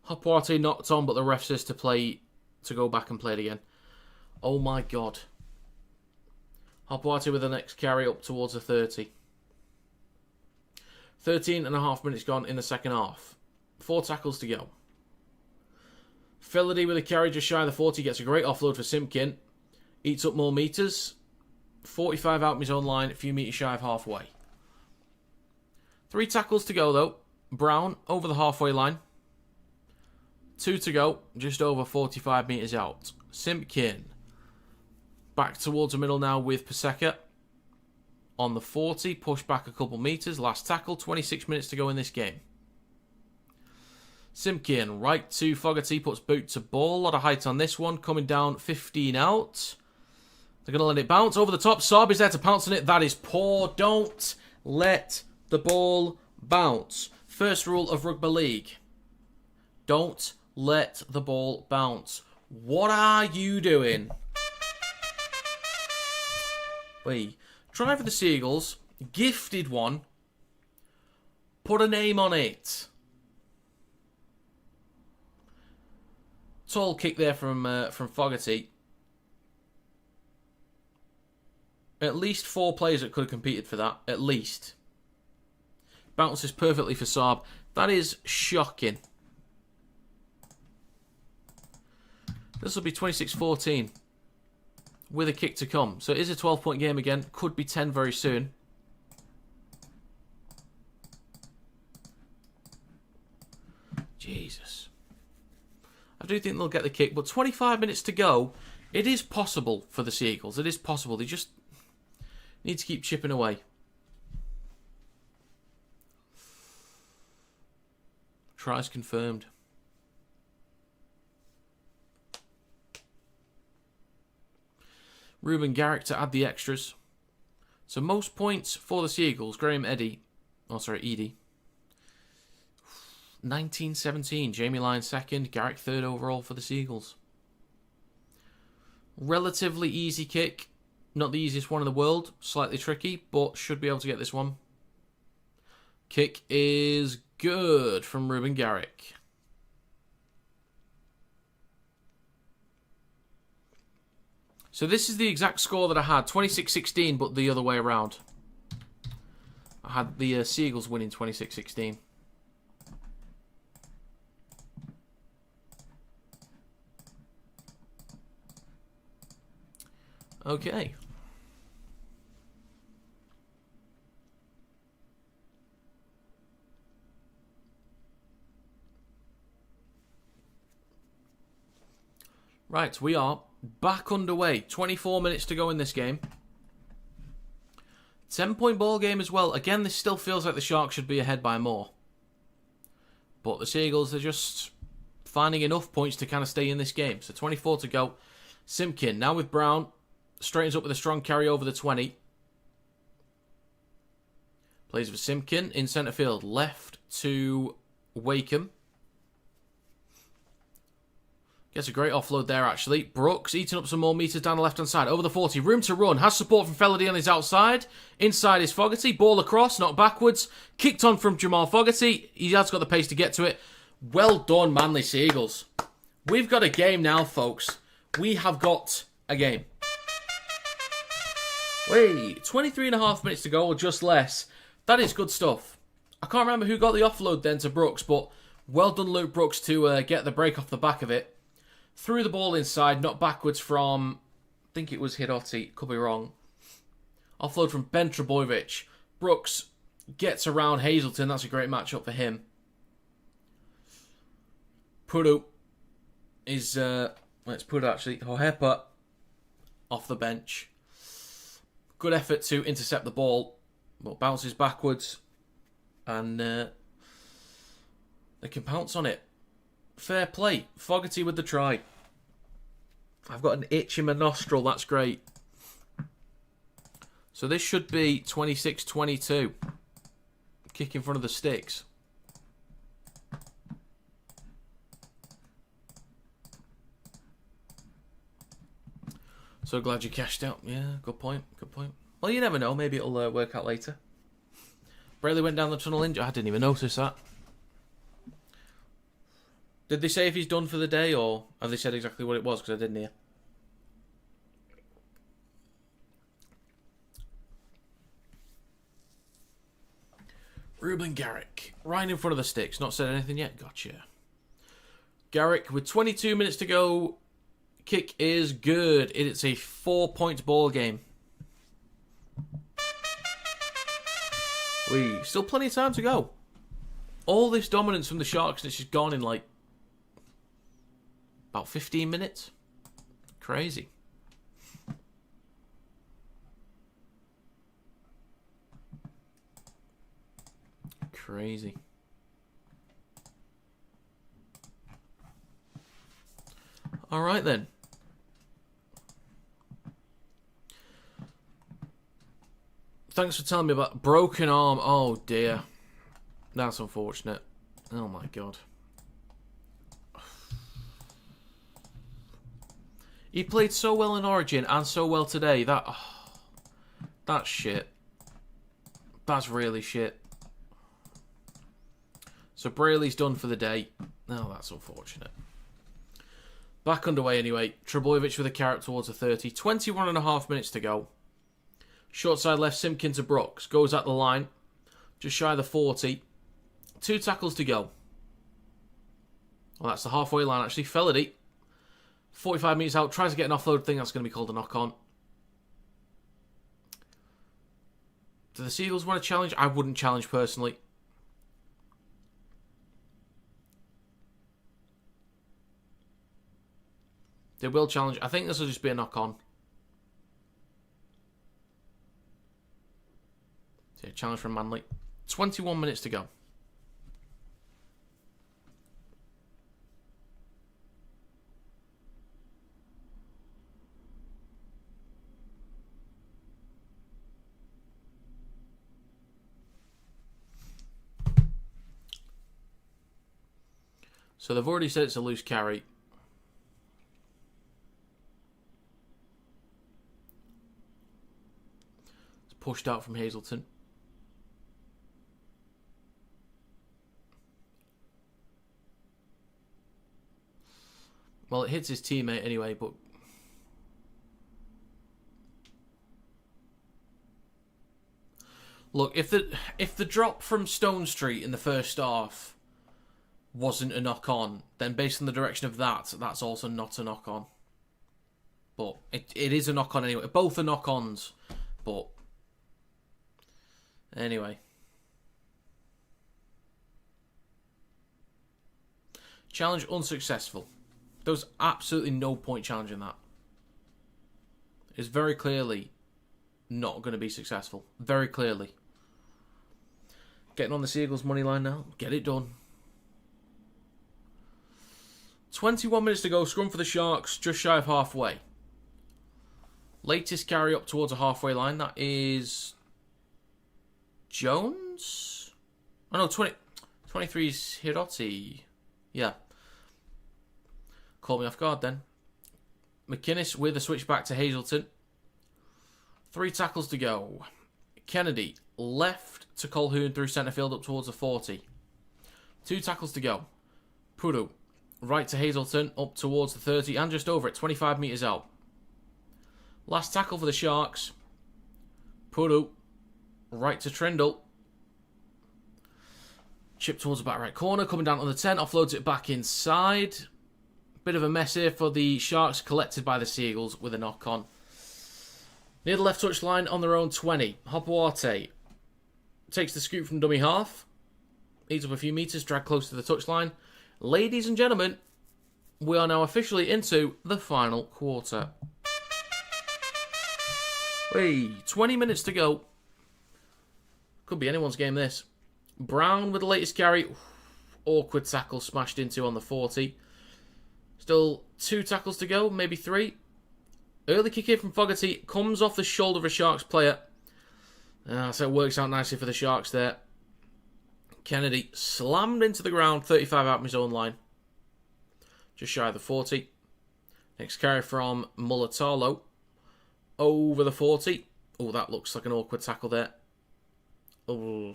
Hopwarte knocked on, but the ref says to go back and play it again. Oh my God. Hopwarte with the next carry up towards the 30. 13.5 minutes gone in the second half. 4 tackles to go. Felady with a carry just shy of the 40 gets a great offload for Simpkin. Eats up more meters. 45 out from his own line, a few metres shy of halfway. 3 tackles to go though. Brown over the halfway line. 2 to go, just over 45 metres out. Simpkin back towards the middle now with Paseka. On the 40, push back a couple metres. Last tackle, 26 minutes to go in this game. Simpkin, right to Fogarty, puts boot to ball. A lot of height on this one, coming down 15 out. They're going to let it bounce. Over the top, Saab is there to pounce on it. That is poor. Don't let the ball bounce. First rule of Rugby League. Don't let the ball bounce. What are you doing? Wait. Try for the Seagulls. Gifted one. Put a name on it. Tall kick there from Fogarty. At least 4 players that could have competed for that. At least. Bounces perfectly for Saab. That is shocking. This will be 26-14. With a kick to come. So it is a 12-point game again. Could be 10 very soon. Jesus. I do think they'll get the kick, but 25 minutes to go. It is possible for the Seagulls. It is possible. They just need to keep chipping away. Tries confirmed. Ruben Garrick to add the extras. So most points for the Seagulls. Eddy. 19-17. Jamie Lyon second. Garrick third overall for the Seagulls. Relatively easy kick. Not the easiest one in the world. Slightly tricky, but should be able to get this one. Kick is good from Ruben Garrick. So this is the exact score that I had. 26-16, but the other way around. I had the Seagulls winning 26-16. Okay. Right, we are back underway. 24 minutes to go in this game. 10-point ball game as well. Again, this still feels like the Sharks should be ahead by more. But the Seagulls are just finding enough points to kind of stay in this game. So 24 to go. Simpkin now with Brown. Straightens up with a strong carry over the 20. Plays for Simpkin in centre field. Left to Wakeham. Gets a great offload there, actually. Brooks eating up some more metres down the left-hand side. Over the 40. Room to run. Has support from Felady on his outside. Inside is Fogarty. Ball across, not backwards. Kicked on from Jamal Fogarty. He has got the pace to get to it. Well done, Manly Seagulls. We've got a game now, folks. We have got a game. Wait, 23.5 minutes to go, or just less. That is good stuff. I can't remember who got the offload then to Brooks, but well done, Luke Brooks, to get the break off the back of it. Threw the ball inside, not backwards from, I think it was Hidotti, could be wrong. Offload from Ben Trebojevic. Brooks gets around Hazelton, that's a great matchup for him. Puru is, let's put it actually, Hohepa off the bench. Good effort to intercept the ball, but bounces backwards, and they can pounce on it. Fair play. Fogarty with the try. I've got an itch in my nostril. That's great. So this should be 26-22. Kick in front of the sticks. So glad you cashed out. Yeah, good point. Good point. Well, you never know. Maybe it'll work out later. Brayley went down the tunnel injured. I didn't even notice that. Did they say if he's done for the day, or have they said exactly what it was? Because I didn't hear. Ruben Garrick. Right in front of the sticks. Not said anything yet. Gotcha. Garrick with 22 minutes to go. Kick is good. It's a 4-point ball game. Still plenty of time to go. All this dominance from the Sharks, and it's just gone in like about 15 minutes. Crazy. Crazy. All right then. Thanks for telling me about broken arm. Oh dear. That's unfortunate. Oh my god. He played so well in Origin and so well today. That's shit. That's really shit. So Brayley's done for the day. Oh, that's unfortunate. Back underway anyway. Trebojevic with a carrot towards the 30. 21.5 minutes to go. Short side left, Simpkin to Brooks. Goes at the line. Just shy of the 40. 2 tackles to go. Well, that's the halfway line actually. Felady. 45 metres out. Tries to get an offload thing. That's going to be called a knock-on. Do the Seagulls want to challenge? I wouldn't challenge personally. They will challenge. I think this will just be a knock-on. So, challenge from Manly. 21 minutes to go. So they've already said it's a loose carry. It's pushed out from Hazleton. Well, it hits his teammate anyway, but... Look, if the drop from Stone Street in the first half wasn't a knock-on, then based on the direction of that, that's also not a knock-on. But it is a knock-on anyway. Both are knock-ons, but... Anyway. Challenge unsuccessful. There was absolutely no point challenging that. It's very clearly not going to be successful. Very clearly. Getting on the Seagulls money line now. Get it done. 21 minutes to go. Scrum for the Sharks. Just shy of halfway. Latest carry up towards a halfway line. That is... Jones? Oh no, 23's Hiroti. Yeah. Caught me off guard then. McInnes with a switch back to Hazleton. 3 tackles to go. Kennedy left to Colquhoun through centre field up towards the 40. 2 tackles to go. Puru right to Hazleton up towards the 30 and just over it, 25 metres out. Last tackle for the Sharks. Puru right to Trindle. Chip towards the back right corner, coming down on the 10, offloads it back inside. Bit of a mess here for the Sharks, collected by the Seagulls with a knock-on. Near the left touch line on their own 20. Hopawate takes the scoop from dummy half. Eats up a few metres, dragged close to the touchline. Ladies and gentlemen, we are now officially into the final quarter. 20 minutes to go. Could be anyone's game, this. Brown with the latest carry. Awkward tackle smashed into on the 40. Still 2 tackles to go, maybe 3. Early kick in from Fogarty. Comes off the shoulder of a Sharks player. So it works out nicely for the Sharks there. Kennedy slammed into the ground, 35 out from his own line. Just shy of the 40. Next carry from Mulatalo. over the 40. Oh, that looks like an awkward tackle there. Oh,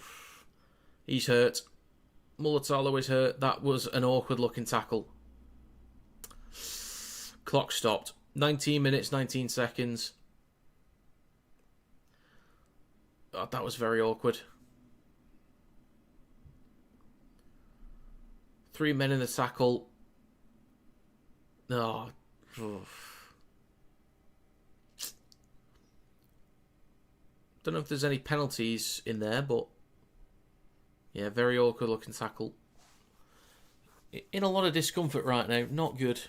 he's hurt. Mulatalo is hurt. That was an awkward looking tackle. Clock stopped. 19 minutes, 19 seconds. Oh, that was very awkward. 3 men in the tackle. Oh. Don't know if there's any penalties in there, but yeah, very awkward looking tackle. In a lot of discomfort right now. Not good.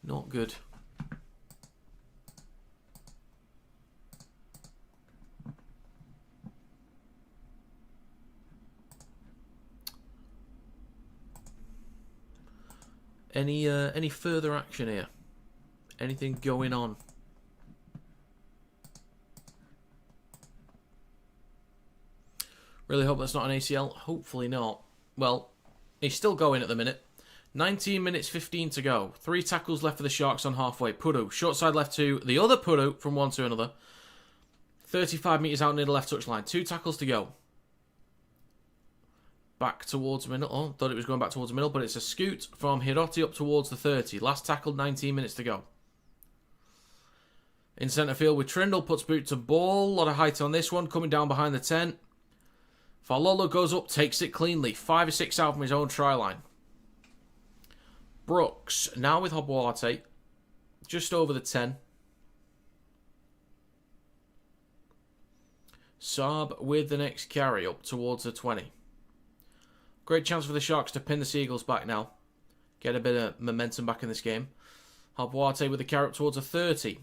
Not good. Any further action here? Anything going on? Really hope that's not an ACL. Hopefully not. Well, he's still going at the minute. 19 minutes 15 to go. 3 tackles left for the Sharks on halfway. Puru, short side left to the other Puru from one to another. 35 metres out near the left touchline. 2 tackles to go. Back towards the middle. Oh, thought it was going back towards the middle, but it's a scoot from Hiroti up towards the 30. Last tackle, 19 minutes to go. In centre field with Trindle, puts boot to ball. A lot of height on this one, coming down behind the 10. Falolo goes up, takes it cleanly. 5 or 6 out from his own try line. Brooks, now with Hobwarte, just over the 10. Saab with the next carry up towards the 20. Great chance for the Sharks to pin the Seagulls back now. Get a bit of momentum back in this game. Hobwarte with the carry up towards the 30.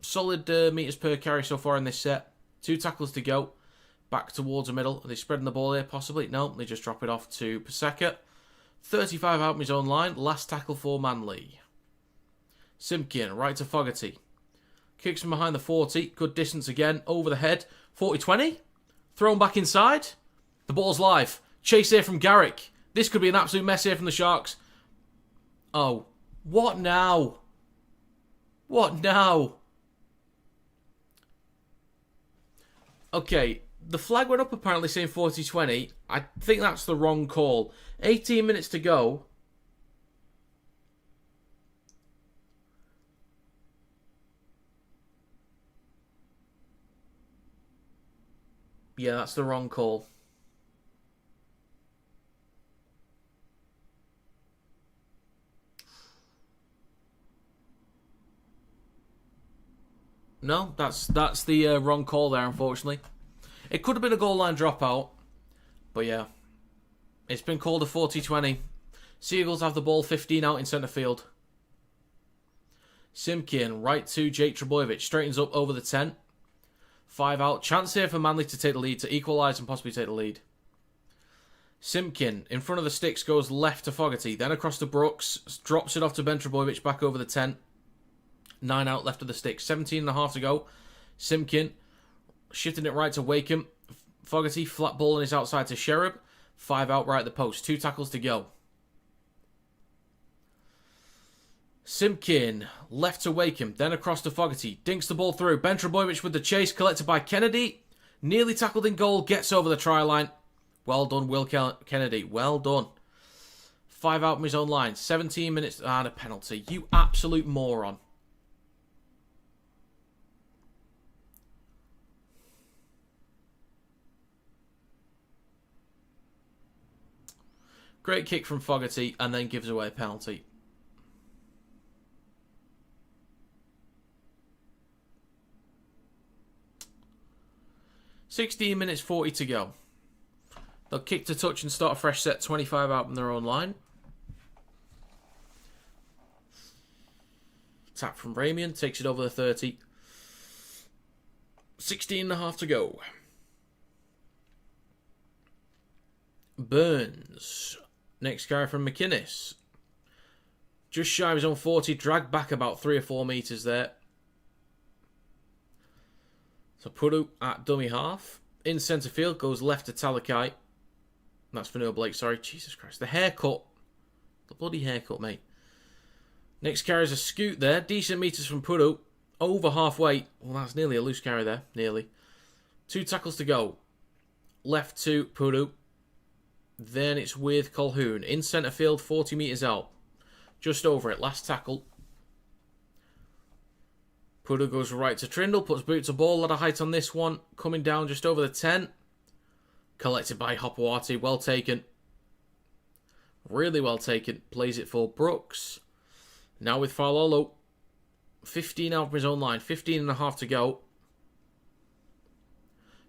Solid metres per carry so far in this set. 2 tackles to go. Back towards the middle. Are they spreading the ball here possibly? No, they just drop it off to Paseka. 35 out from his own line. Last tackle for Manly. Simpkin, right to Fogarty. Kicks from behind the 40. Good distance again. Over the head. 40-20. Thrown back inside. The ball's live. Chase here from Garrick. This could be an absolute mess here from the Sharks. Oh. What now? What now? Okay. The flag went up apparently saying 40-20. I think that's the wrong call. 18 minutes to go. Yeah, that's the wrong call. No, that's the wrong call there, unfortunately. It could have been a goal line dropout, but yeah. It's been called a 40-20. Seagulls have the ball 15 out in centre field. Simkin, right to Jake Trebojevic, straightens up over the 10. 5 out. Chance here for Manly to take the lead, to equalise and possibly take the lead. Simpkin, in front of the sticks, goes left to Fogarty, then across to Brooks, drops it off to Ben Trebojevic, back over the 10. 9 out left of the sticks. 17.5 to go. Simpkin, shifting it right to Wakeham. Fogarty, flat ball on his outside to Sherab. 5 out right at the post. 2 tackles to go. Simpkin, left to Wakeham, then across to Fogarty. Dinks the ball through. Ben Trebojevic with the chase, collected by Kennedy. Nearly tackled in goal, gets over the try line. Well done, Will Kennedy. Well done. 5 out from his own line. 17 minutes and a penalty. You absolute moron. Great kick from Fogarty and then gives away a penalty. $16 minutes 40 to go. They'll kick to touch and start a fresh set. 25 out from their own line. Tap from Ramian. Takes it over the 30. 16.5 to go. Burns. Next carry from McInnes. Just shy of his own 40. Dragged back about 3 or 4 metres there. So Puru at dummy half. In centre field goes left to Talakai. That's for Noah Blake, sorry. Jesus Christ. The haircut. The bloody haircut, mate. Next carry is a scoot there. Decent metres from Puru. Over halfway. Well, that's nearly a loose carry there. Nearly. 2 tackles to go. Left to Puru. Then it's with Colquhoun. In centre field, 40 metres out. Just over it. Last tackle. Puru goes right to Trindle. Puts boot to ball. A lot of height on this one. Coming down just over the 10. Collected by Hopewati. Well taken. Really well taken. Plays it for Brooks. Now with Farlolo. 15 out from his own line. 15 and a half to go.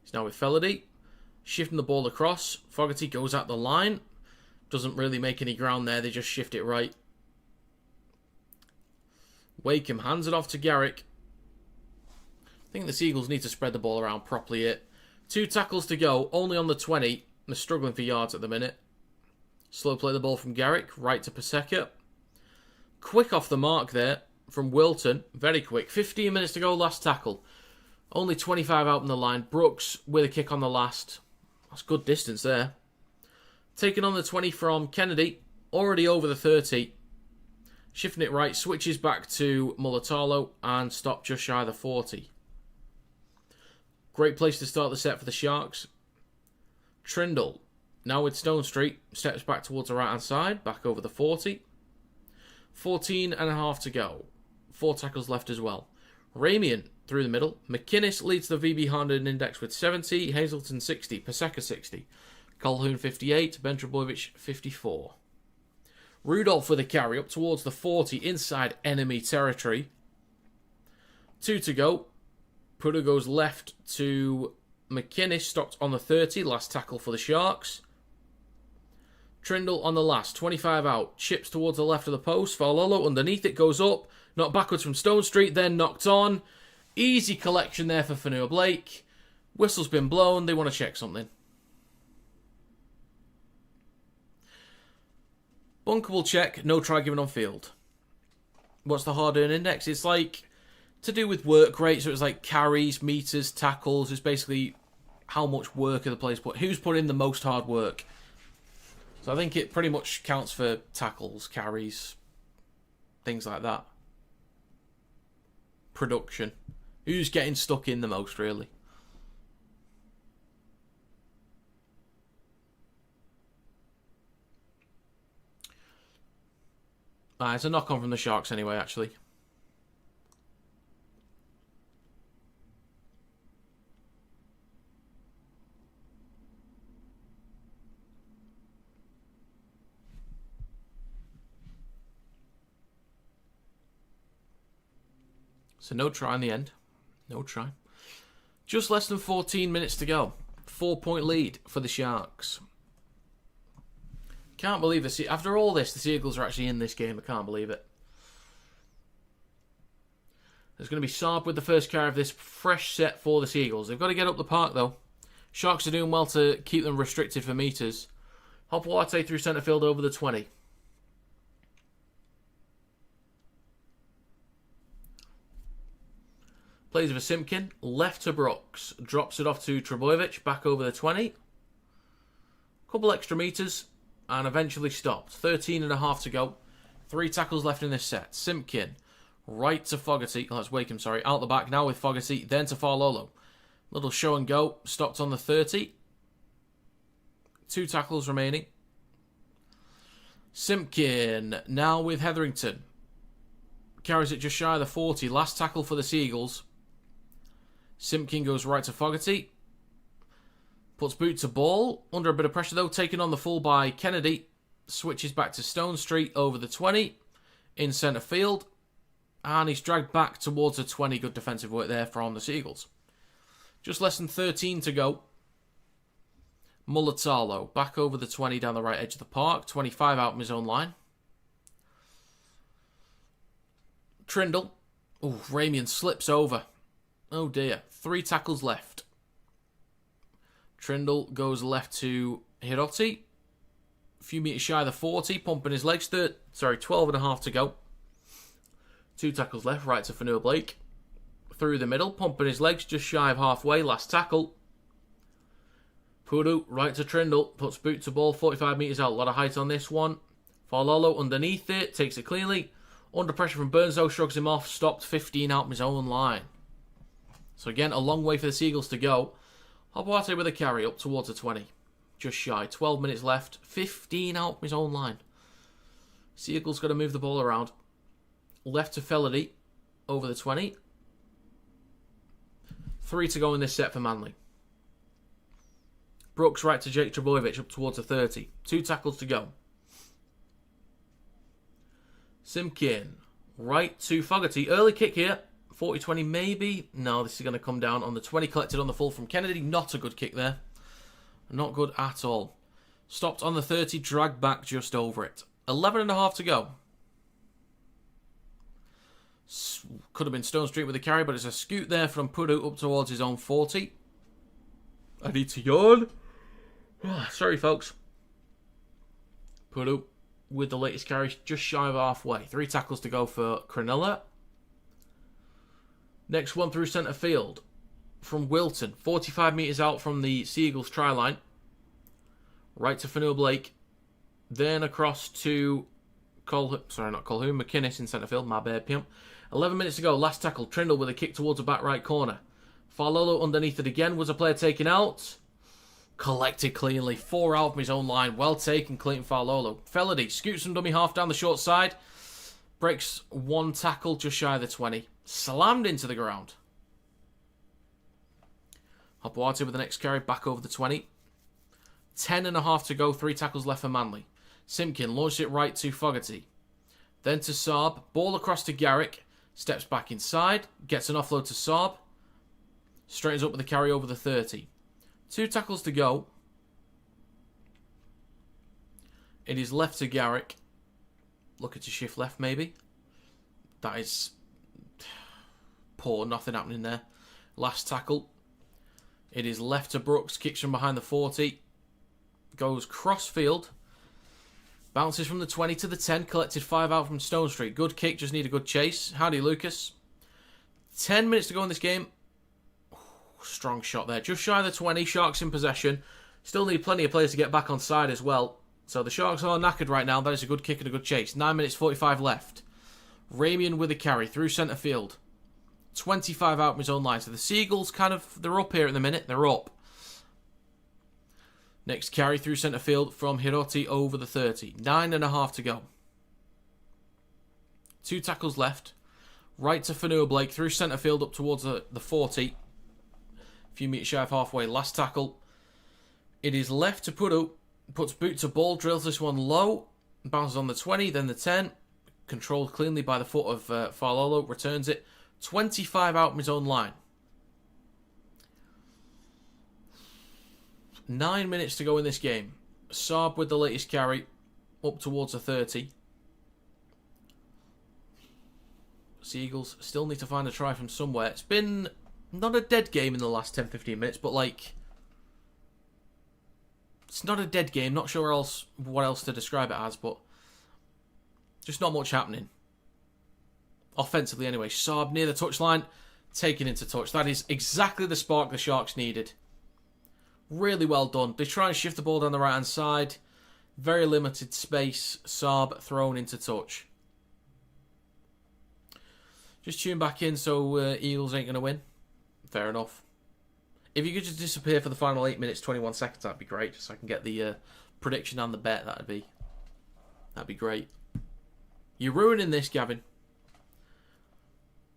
He's now with Felady. Shifting the ball across. Fogarty goes at the line. Doesn't really make any ground there. They just shift it right. Wakeham hands it off to Garrick. I think the Seagulls need to spread the ball around properly here. 2 tackles to go. Only on the 20. They're struggling for yards at the minute. Slow play the ball from Garrick. Right to Paseka. Quick off the mark there from Wilton. Very quick. 15 minutes to go. Last tackle. Only 25 out on the line. Brooks with a kick on the last. That's good distance there. Taking on the 20 from Kennedy. Already over the 30. Shifting it right. Switches back to Mulatalo. And stop just shy of the 40. Great place to start the set for the Sharks. Trindle. Now with Stone Street. Steps back towards the right hand side. Back over the 40. 14 and a half to go. 4 tackles left as well. Ramian through the middle. McInnes leads the VB Honda index with 70. Hazelton 60. Paseka 60. Colquhoun 58. Ben Trebojevic 54. Rudolph with a carry up towards the 40 inside enemy territory. 2 to go. Puru goes left to McInnes. Stopped on the 30. Last tackle for the Sharks. Trindle on the last. 25 out. Chips towards the left of the post. Farlolo underneath it. Goes up. Knocked backwards from Stone Street. Then knocked on. Easy collection there for Fanua Blake. Whistle's been blown. They want to check something. Bunkable check. No try given on field. What's the hard earn index? It's like to do with work rate. So it's like carries, meters, tackles. It's basically how much work are the players put. Who's put in the most hard work? So I think it pretty much counts for tackles, carries, things like that. Production. Who's getting stuck in the most, really? It's a knock-on from the Sharks anyway, actually. So no try in the end. No try. Just less than 14 minutes to go. 4-point lead for the Sharks. Can't believe this. After all this, the Seagulls are actually in this game. I can't believe it. There's going to be Saab with the first carry of this fresh set for the Seagulls. They've got to get up the park, though. Sharks are doing well to keep them restricted for meters. Hopewati through centre field over the 20. Plays for Simpkin. Left to Brooks. Drops it off to Trebojevic. Back over the 20. Couple extra meters. And eventually stopped. 13 and a half to go. 3 tackles left in this set. Simpkin. Right to Fogarty. Oh, that's Wakeham, sorry. Out the back now with Fogarty. Then to Farlolo. Little show and go. Stopped on the 30. 2 tackles remaining. Simpkin. Now with Hetherington. Carries it just shy of the 40. Last tackle for the Seagulls. Simpkin goes right to Fogarty. Puts boot to ball. Under a bit of pressure though. Taken on the full by Kennedy. Switches back to Stone Street over the 20. In centre field. And he's dragged back towards the 20. Good defensive work there from the Seagulls. Just less than 13 to go. Mulatalo back over the 20 down the right edge of the park. 25 out from his own line. Trindle. Oh, Ramian slips over. Oh dear. 3 tackles left. Trindle goes left to Hiroti. A few metres shy of the 40. Pumping his legs. 12 and a half to go. 2 tackles left. Right to Fanua Blake. Through the middle. Pumping his legs just shy of halfway. Last tackle. Puru right to Trindle. Puts boot to ball. 45 metres out. A lot of height on this one. Farlolo underneath it. Takes it cleanly. Under pressure from Burns, though, shrugs him off. Stopped 15 out from his own line. So again, a long way for the Seagulls to go. Hopoate with a carry up towards the 20. Just shy. 12 minutes left. 15 out from his own line. Seagulls got to move the ball around. Left to Felady. Over the 20. 3 to go in this set for Manly. Brooks right to Jake Trebojevic up towards the 30. 2 tackles to go. Simpkin right to Fogarty. Early kick here. 40-20 maybe. No, this is going to come down on the 20. Collected on the full from Kennedy. Not a good kick there. Not good at all. Stopped on the 30. Dragged back just over it. 11.5 to go. Could have been Stone Street with a carry, but it's a scoot there from Pudu up towards his own 40. I need to yawn. Sorry, folks. Pudu with the latest carry, just shy of halfway. 3 tackles to go for Cronulla. Next one through centre field from Wilton. 45 metres out from the Seagulls try line. Right to Fanua Blake. Then across to McInnes in centre field. My bad, pimp. 11 minutes to go. Last tackle. Trindle with a kick towards the back right corner. Farlolo underneath it again. Was a player taken out? Collected cleanly. 4 out from his own line. Well taken, Clayton Farlolo. Felady scoots from dummy half down the short side. Breaks 1 tackle just shy of the 20. Slammed into the ground. Hopoate with the next carry. Back over the 20. 10.5 to go. 3 tackles left for Manly. Simpkin launched it right to Fogarty. Then to Saab. Ball across to Garrick. Steps back inside. Gets an offload to Saab. Straightens up with a carry over the 30. 2 tackles to go. It is left to Garrick. Looking to shift left maybe. That is poor. Nothing happening there. Last tackle. It is left to Brooks. Kicks from behind the 40. Goes cross field. Bounces from the 20 to the 10. Collected 5 out from Stone Street. Good kick. Just need a good chase. Howdy, Lucas. 10 minutes to go in this game. Strong shot there. Just shy of the 20. Sharks in possession. Still need plenty of players to get back on side as well. So the Sharks are knackered right now. That is a good kick and a good chase. 9 minutes 45 left. Ramian with a carry through centre field. 25 out from his own line. So the Seagulls they're up here at the minute. They're up. Next carry through centre field from Hiroti over the 30. 9.5 to go. 2 tackles left. Right to Fanua Blake through centre field up towards the 40. A few metres shy of halfway. Last tackle. It is left to Pudu. Puts boot to ball. Drills this one low. Bounces on the 20. Then the 10. Controlled cleanly by the foot of Farlolo. Returns it. 25 out from his own line. 9 minutes to go in this game. Saab with the latest carry. Up towards the 30. Seagulls still need to find a try from somewhere. It's been not a dead game in the last 10-15 minutes, but it's not a dead game. Not sure what else to describe it as, but just not much happening. Offensively anyway. Saab near the touchline. Taken into touch. That is exactly the spark the Sharks needed. Really well done. They try and shift the ball down the right hand side. Very limited space. Saab thrown into touch. Just tune back in so Eagles ain't going to win. Fair enough. If you could just disappear for the final 8 minutes, 21 seconds, that'd be great. Just so I can get the prediction and the bet. That'd be great. You're ruining this, Gavin.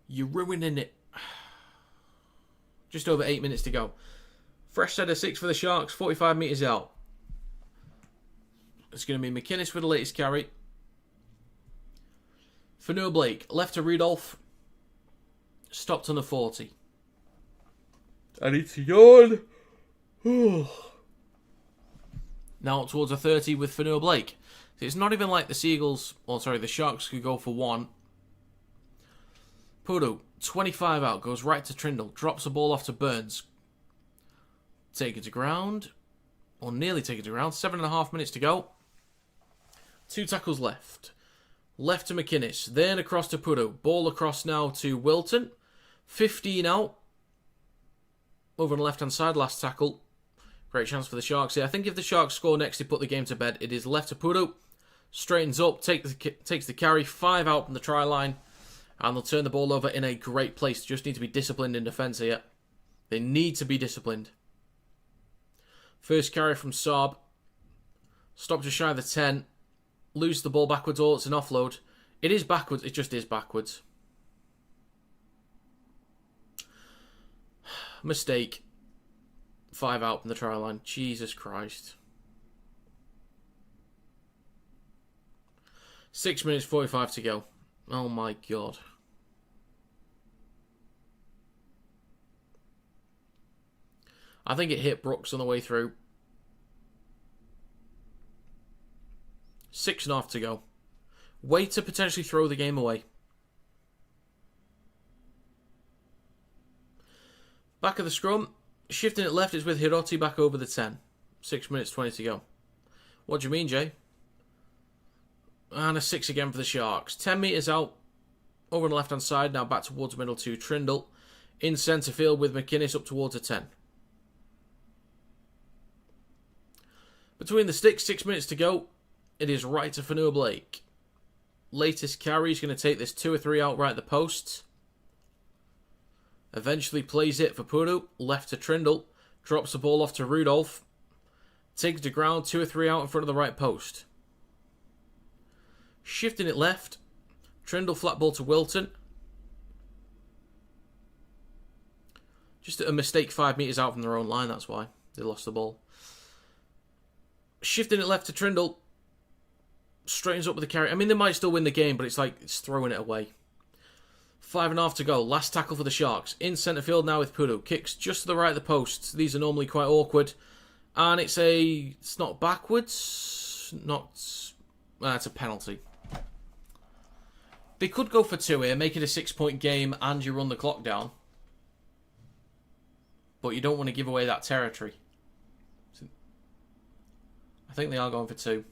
You're ruining it. Just over 8 minutes to go. Fresh set of 6 for the Sharks, 45 metres out. It's going to be McInnes with the latest carry. Fanua Blake, left to Rudolph. Stopped on the 40. I need to yawn. Now up towards a 30 with Fanua Blake. It's not even like the Sharks could go for 1. Pudu, 25 out, goes right to Trindle. Drops the ball off to Burns. Take it to ground. Or nearly take it to ground. 7.5 minutes to go. 2 tackles left. Left to McInnes. Then across to Pudu. Ball across now to Wilton. 15 out. Over on the left-hand side. Last tackle. Great chance for the Sharks here. I think if the Sharks score next, they put the game to bed. It is left to Pudu. Straightens up, takes the carry, 5 out from the try line, and they'll turn the ball over in a great place. Just need to be disciplined in defence here. They need to be disciplined. First carry from Saab. Stop just shy of the 10. Lose the ball backwards. Oh, it's an offload. It is backwards. It just is backwards. Mistake. 5 out from the try line. Jesus Christ. 6 minutes 45 to go. Oh my God. I think it hit Brooks on the way through. 6.5 to go. Way to potentially throw the game away. Back of the scrum. Shifting it left is with Hiroti back over the 10. 6 minutes 20 to go. What do you mean, Jay? And a 6 again for the Sharks. 10 metres out. Over on the left-hand side. Now back towards middle to Trindle. In centre field with McInnes up towards a 10. Between the sticks, 6 minutes to go. It is right to Fanua Blake. Latest carry is going to take this 2 or 3 out right at the posts. Eventually plays it for Puru. Left to Trindle. Drops the ball off to Rudolph. Takes the ground, 2 or 3 out in front of the right post. Shifting it left. Trindle flat ball to Wilton. Just a mistake 5 metres out from their own line, that's why they lost the ball. Shifting it left to Trindle. Straightens up with the carry. I mean, they might still win the game, but it's like it's throwing it away. 5.5 to go. Last tackle for the Sharks. In centre field now with Puru. Kicks just to the right of the posts. These are normally quite awkward. And it's not backwards. It's a penalty. They could go for 2 here, make it a 6-point game, and you run the clock down. But you don't want to give away that territory. I think they are going for 2.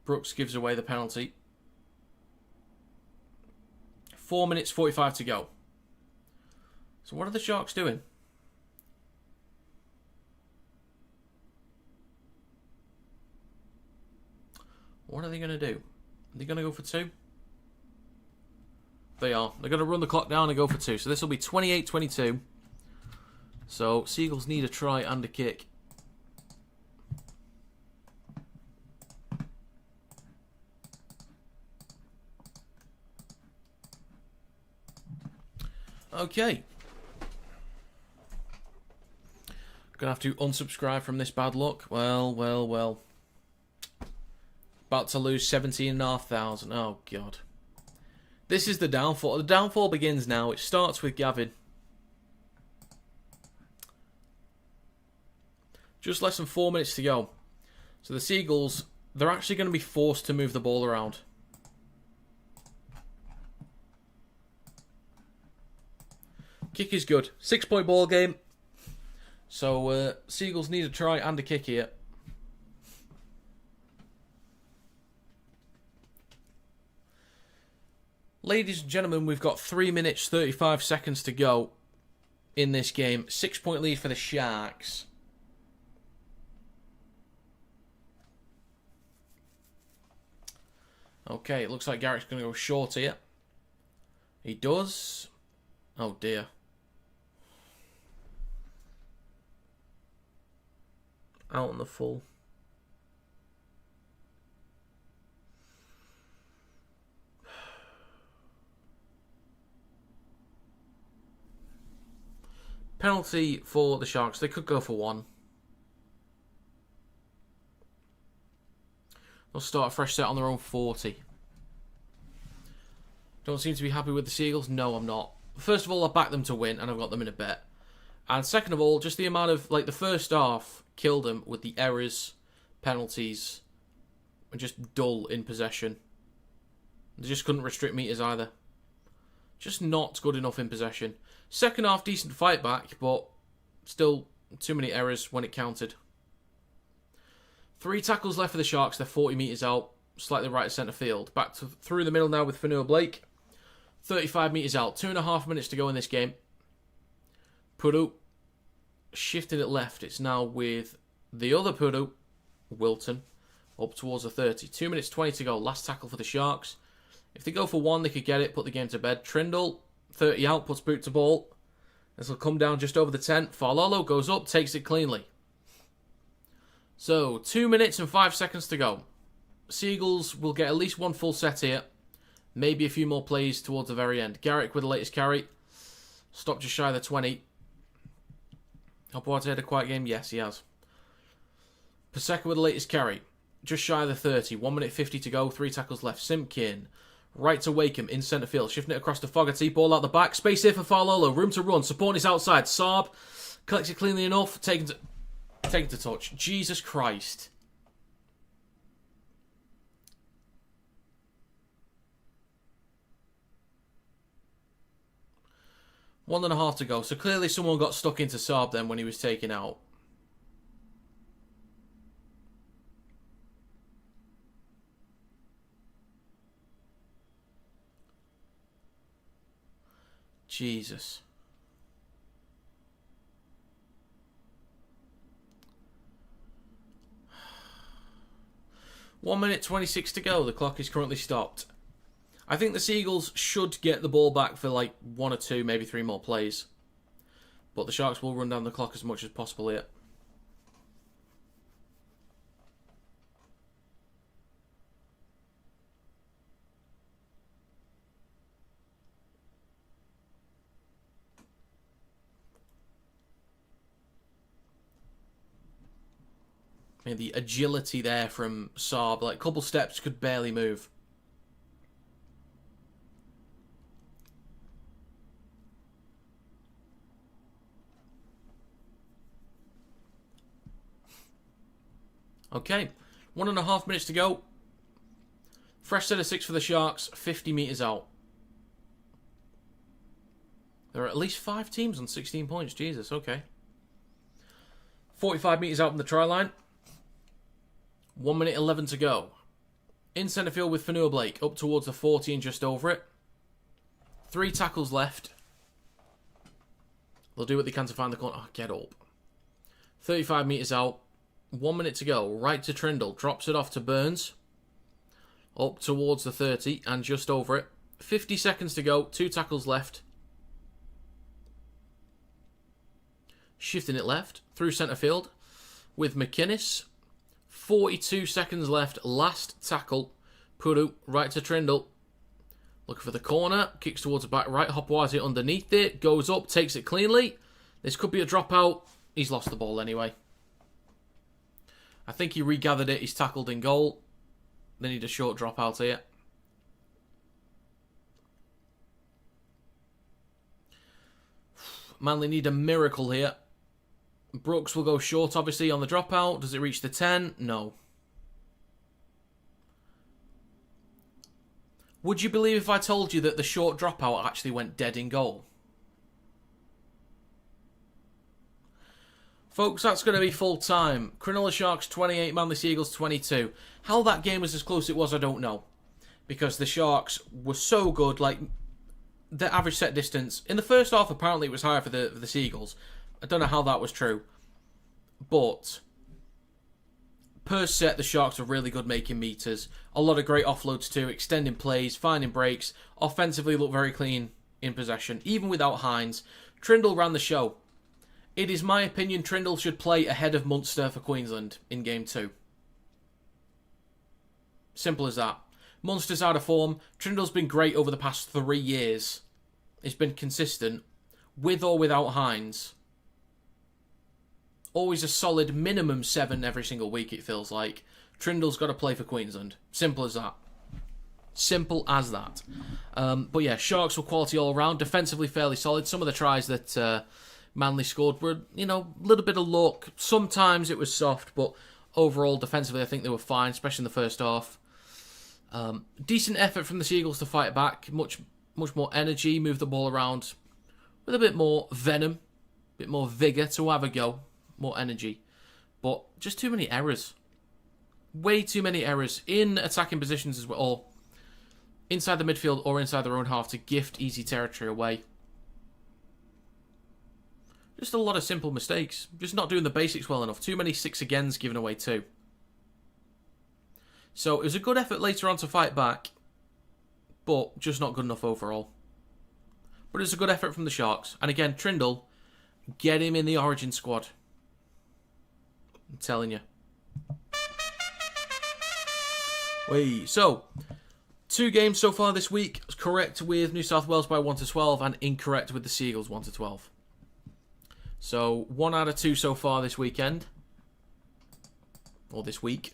Brooks gives away the penalty. 4 minutes 45 to go. So what are the Sharks doing? What are they going to do? Are they going to go for 2? They are. They're going to run the clock down and go for 2. So this will be 28-22. So Seagulls need a try and a kick. Okay. Gonna have to unsubscribe from this bad luck. Well. About to lose 17,500. Oh, God. This is the downfall. The downfall begins now. It starts with Gavin. Just less than 4 minutes to go. So the Seagulls, they're actually going to be forced to move the ball around. Kick is good. 6-point ball game. So Seagulls need a try and a kick here. Ladies and gentlemen, we've got 3 minutes 35 seconds to go in this game. 6-point lead for the Sharks. Okay, it looks like Garrick's going to go short here. He does. Oh dear. Out on the full. Penalty for the Sharks. They could go for 1. They'll start a fresh set on their own 40. Don't seem to be happy with the Seagulls. No, I'm not. First of all, I backed them to win, and I've got them in a bet. And second of all, just the amount of, the first half killed them with the errors, penalties, and just dull in possession. They just couldn't restrict meters either. Just not good enough in possession. Second half, decent fight back, but still too many errors when it counted. 3 tackles left for the Sharks. They're 40 metres out, slightly right of centre field. Back through the middle now with Fanua Blake. 35 metres out. 2.5 minutes to go in this game. Puru shifted it left. It's now with the other Puru, Wilton, up towards the 30. 2 minutes 20 to go. Last tackle for the Sharks. If they go for one, they could get it, put the game to bed. Trindle, 30 out, puts boot to ball. This will come down just over the 10. Farlolo goes up, takes it cleanly. So, 2 minutes and 5 seconds to go. Seagulls will get at least one full set here. Maybe a few more plays towards the very end. Garrick with the latest carry. Stopped just shy of the 20. Hopeward's had a quiet game? Yes, he has. Paseka with the latest carry. Just shy of the 30. 1 minute 50 to go. 3 tackles left. Simpkin. Right to Wakeham in centre field. Shifting it across to Fogarty. Ball out the back. Space here for Farlolo. Room to run. Support is outside. Saab collects it cleanly enough. Taken to touch. Jesus Christ. One and a half to go. So clearly someone got stuck into Saab then when he was taken out. Jesus. One minute 26 to go. The clock is currently stopped. I think the Seagulls should get the ball back for like 1 or 2, maybe 3 more plays. But the Sharks will run down the clock as much as possible here. I mean, the agility there from Saab, like a couple steps, could barely move. Okay, 1.5 minutes to go. Fresh set of 6 for the Sharks, 50 metres out. There are at least 5 teams on 16 points. Jesus, okay. 45 metres out from the try line. 1 minute 11 to go. In centre field with Fanua Blake, up towards the 40 and just over it. 3 tackles left. They'll do what they can to find the corner. Oh, get up. 35 metres out. 1 minute to go. Right to Trindle. Drops it off to Burns. Up towards the 30 and just over it. 50 seconds to go. 2 tackles left. Shifting it left. Through centre field with McInnes. 42 seconds left. Last tackle. Puru. Right to Trindle. Looking for the corner. Kicks towards the back right. Hopeward's underneath it. Goes up. Takes it cleanly. This could be a dropout. He's lost the ball anyway. I think he regathered it. He's tackled in goal. They need a short dropout here. Manly need a miracle here. Brooks will go short, obviously, on the dropout. Does it reach the 10? No. Would you believe if I told you that the short dropout actually went dead in goal? Folks, that's going to be full time. Cronulla Sharks 28, Manly Seagulls 22. How that game was as close as it was, I don't know. Because the Sharks were so good, like, their average set distance. In the first half, apparently, it was higher for the Seagulls. I don't know how that was true. But per set, the Sharks are really good making meters. A lot of great offloads too, extending plays, finding breaks. Offensively, look very clean in possession. Even without Hines, Trindle ran the show. It is my opinion Trindle should play ahead of Munster for Queensland in Game 2. Simple as that. Munster's out of form. Trindle's been great over the past 3 years. He's been consistent, with or without Hines. Always a solid minimum 7 every single week, it feels like. Trindle's got to play for Queensland. Simple as that. Simple as that. But yeah, Sharks were quality all around. Defensively fairly solid. Some of the tries that Manly scored were, a little bit of luck. Sometimes it was soft, but overall, defensively, I think they were fine, especially in the first half. Decent effort from the Seagulls to fight back. Much more energy, move the ball around with a bit more venom, a bit more vigour to have a go, more energy. But just too many errors. Way too many errors in attacking positions as well. inside the midfield or inside their own half to gift easy territory away. Just a lot of simple mistakes. Just not doing the basics well enough. Too many 6 agains given away too. So it was a good effort later on to fight back, but just not good enough overall. But it was a good effort from the Sharks. And again, Trindle, get him in the Origin squad. I'm telling you. So, 2 games so far this week. Correct with New South Wales by 1-12 and incorrect with the Seagulls 1-12. So, 1 out of 2 so far this weekend. Or this week.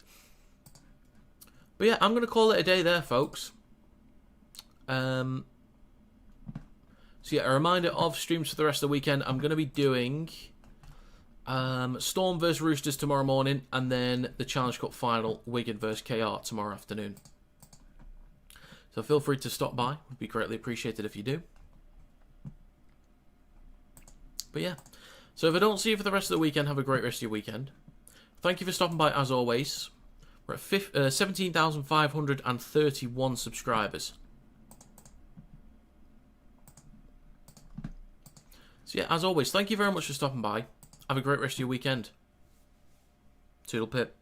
But yeah, I'm going to call it a day there, folks. So yeah, a reminder of streams for the rest of the weekend. I'm going to be doing Storm vs Roosters tomorrow morning, and then the Challenge Cup final, Wigan vs KR tomorrow afternoon. So feel free to stop by. Would be greatly appreciated if you do. But yeah, so if I don't see you for the rest of the weekend, have a great rest of your weekend. Thank you for stopping by as always. We're at 17,531 subscribers. So yeah, as always, thank you very much for stopping by. Have a great rest of your weekend. Toodle pip.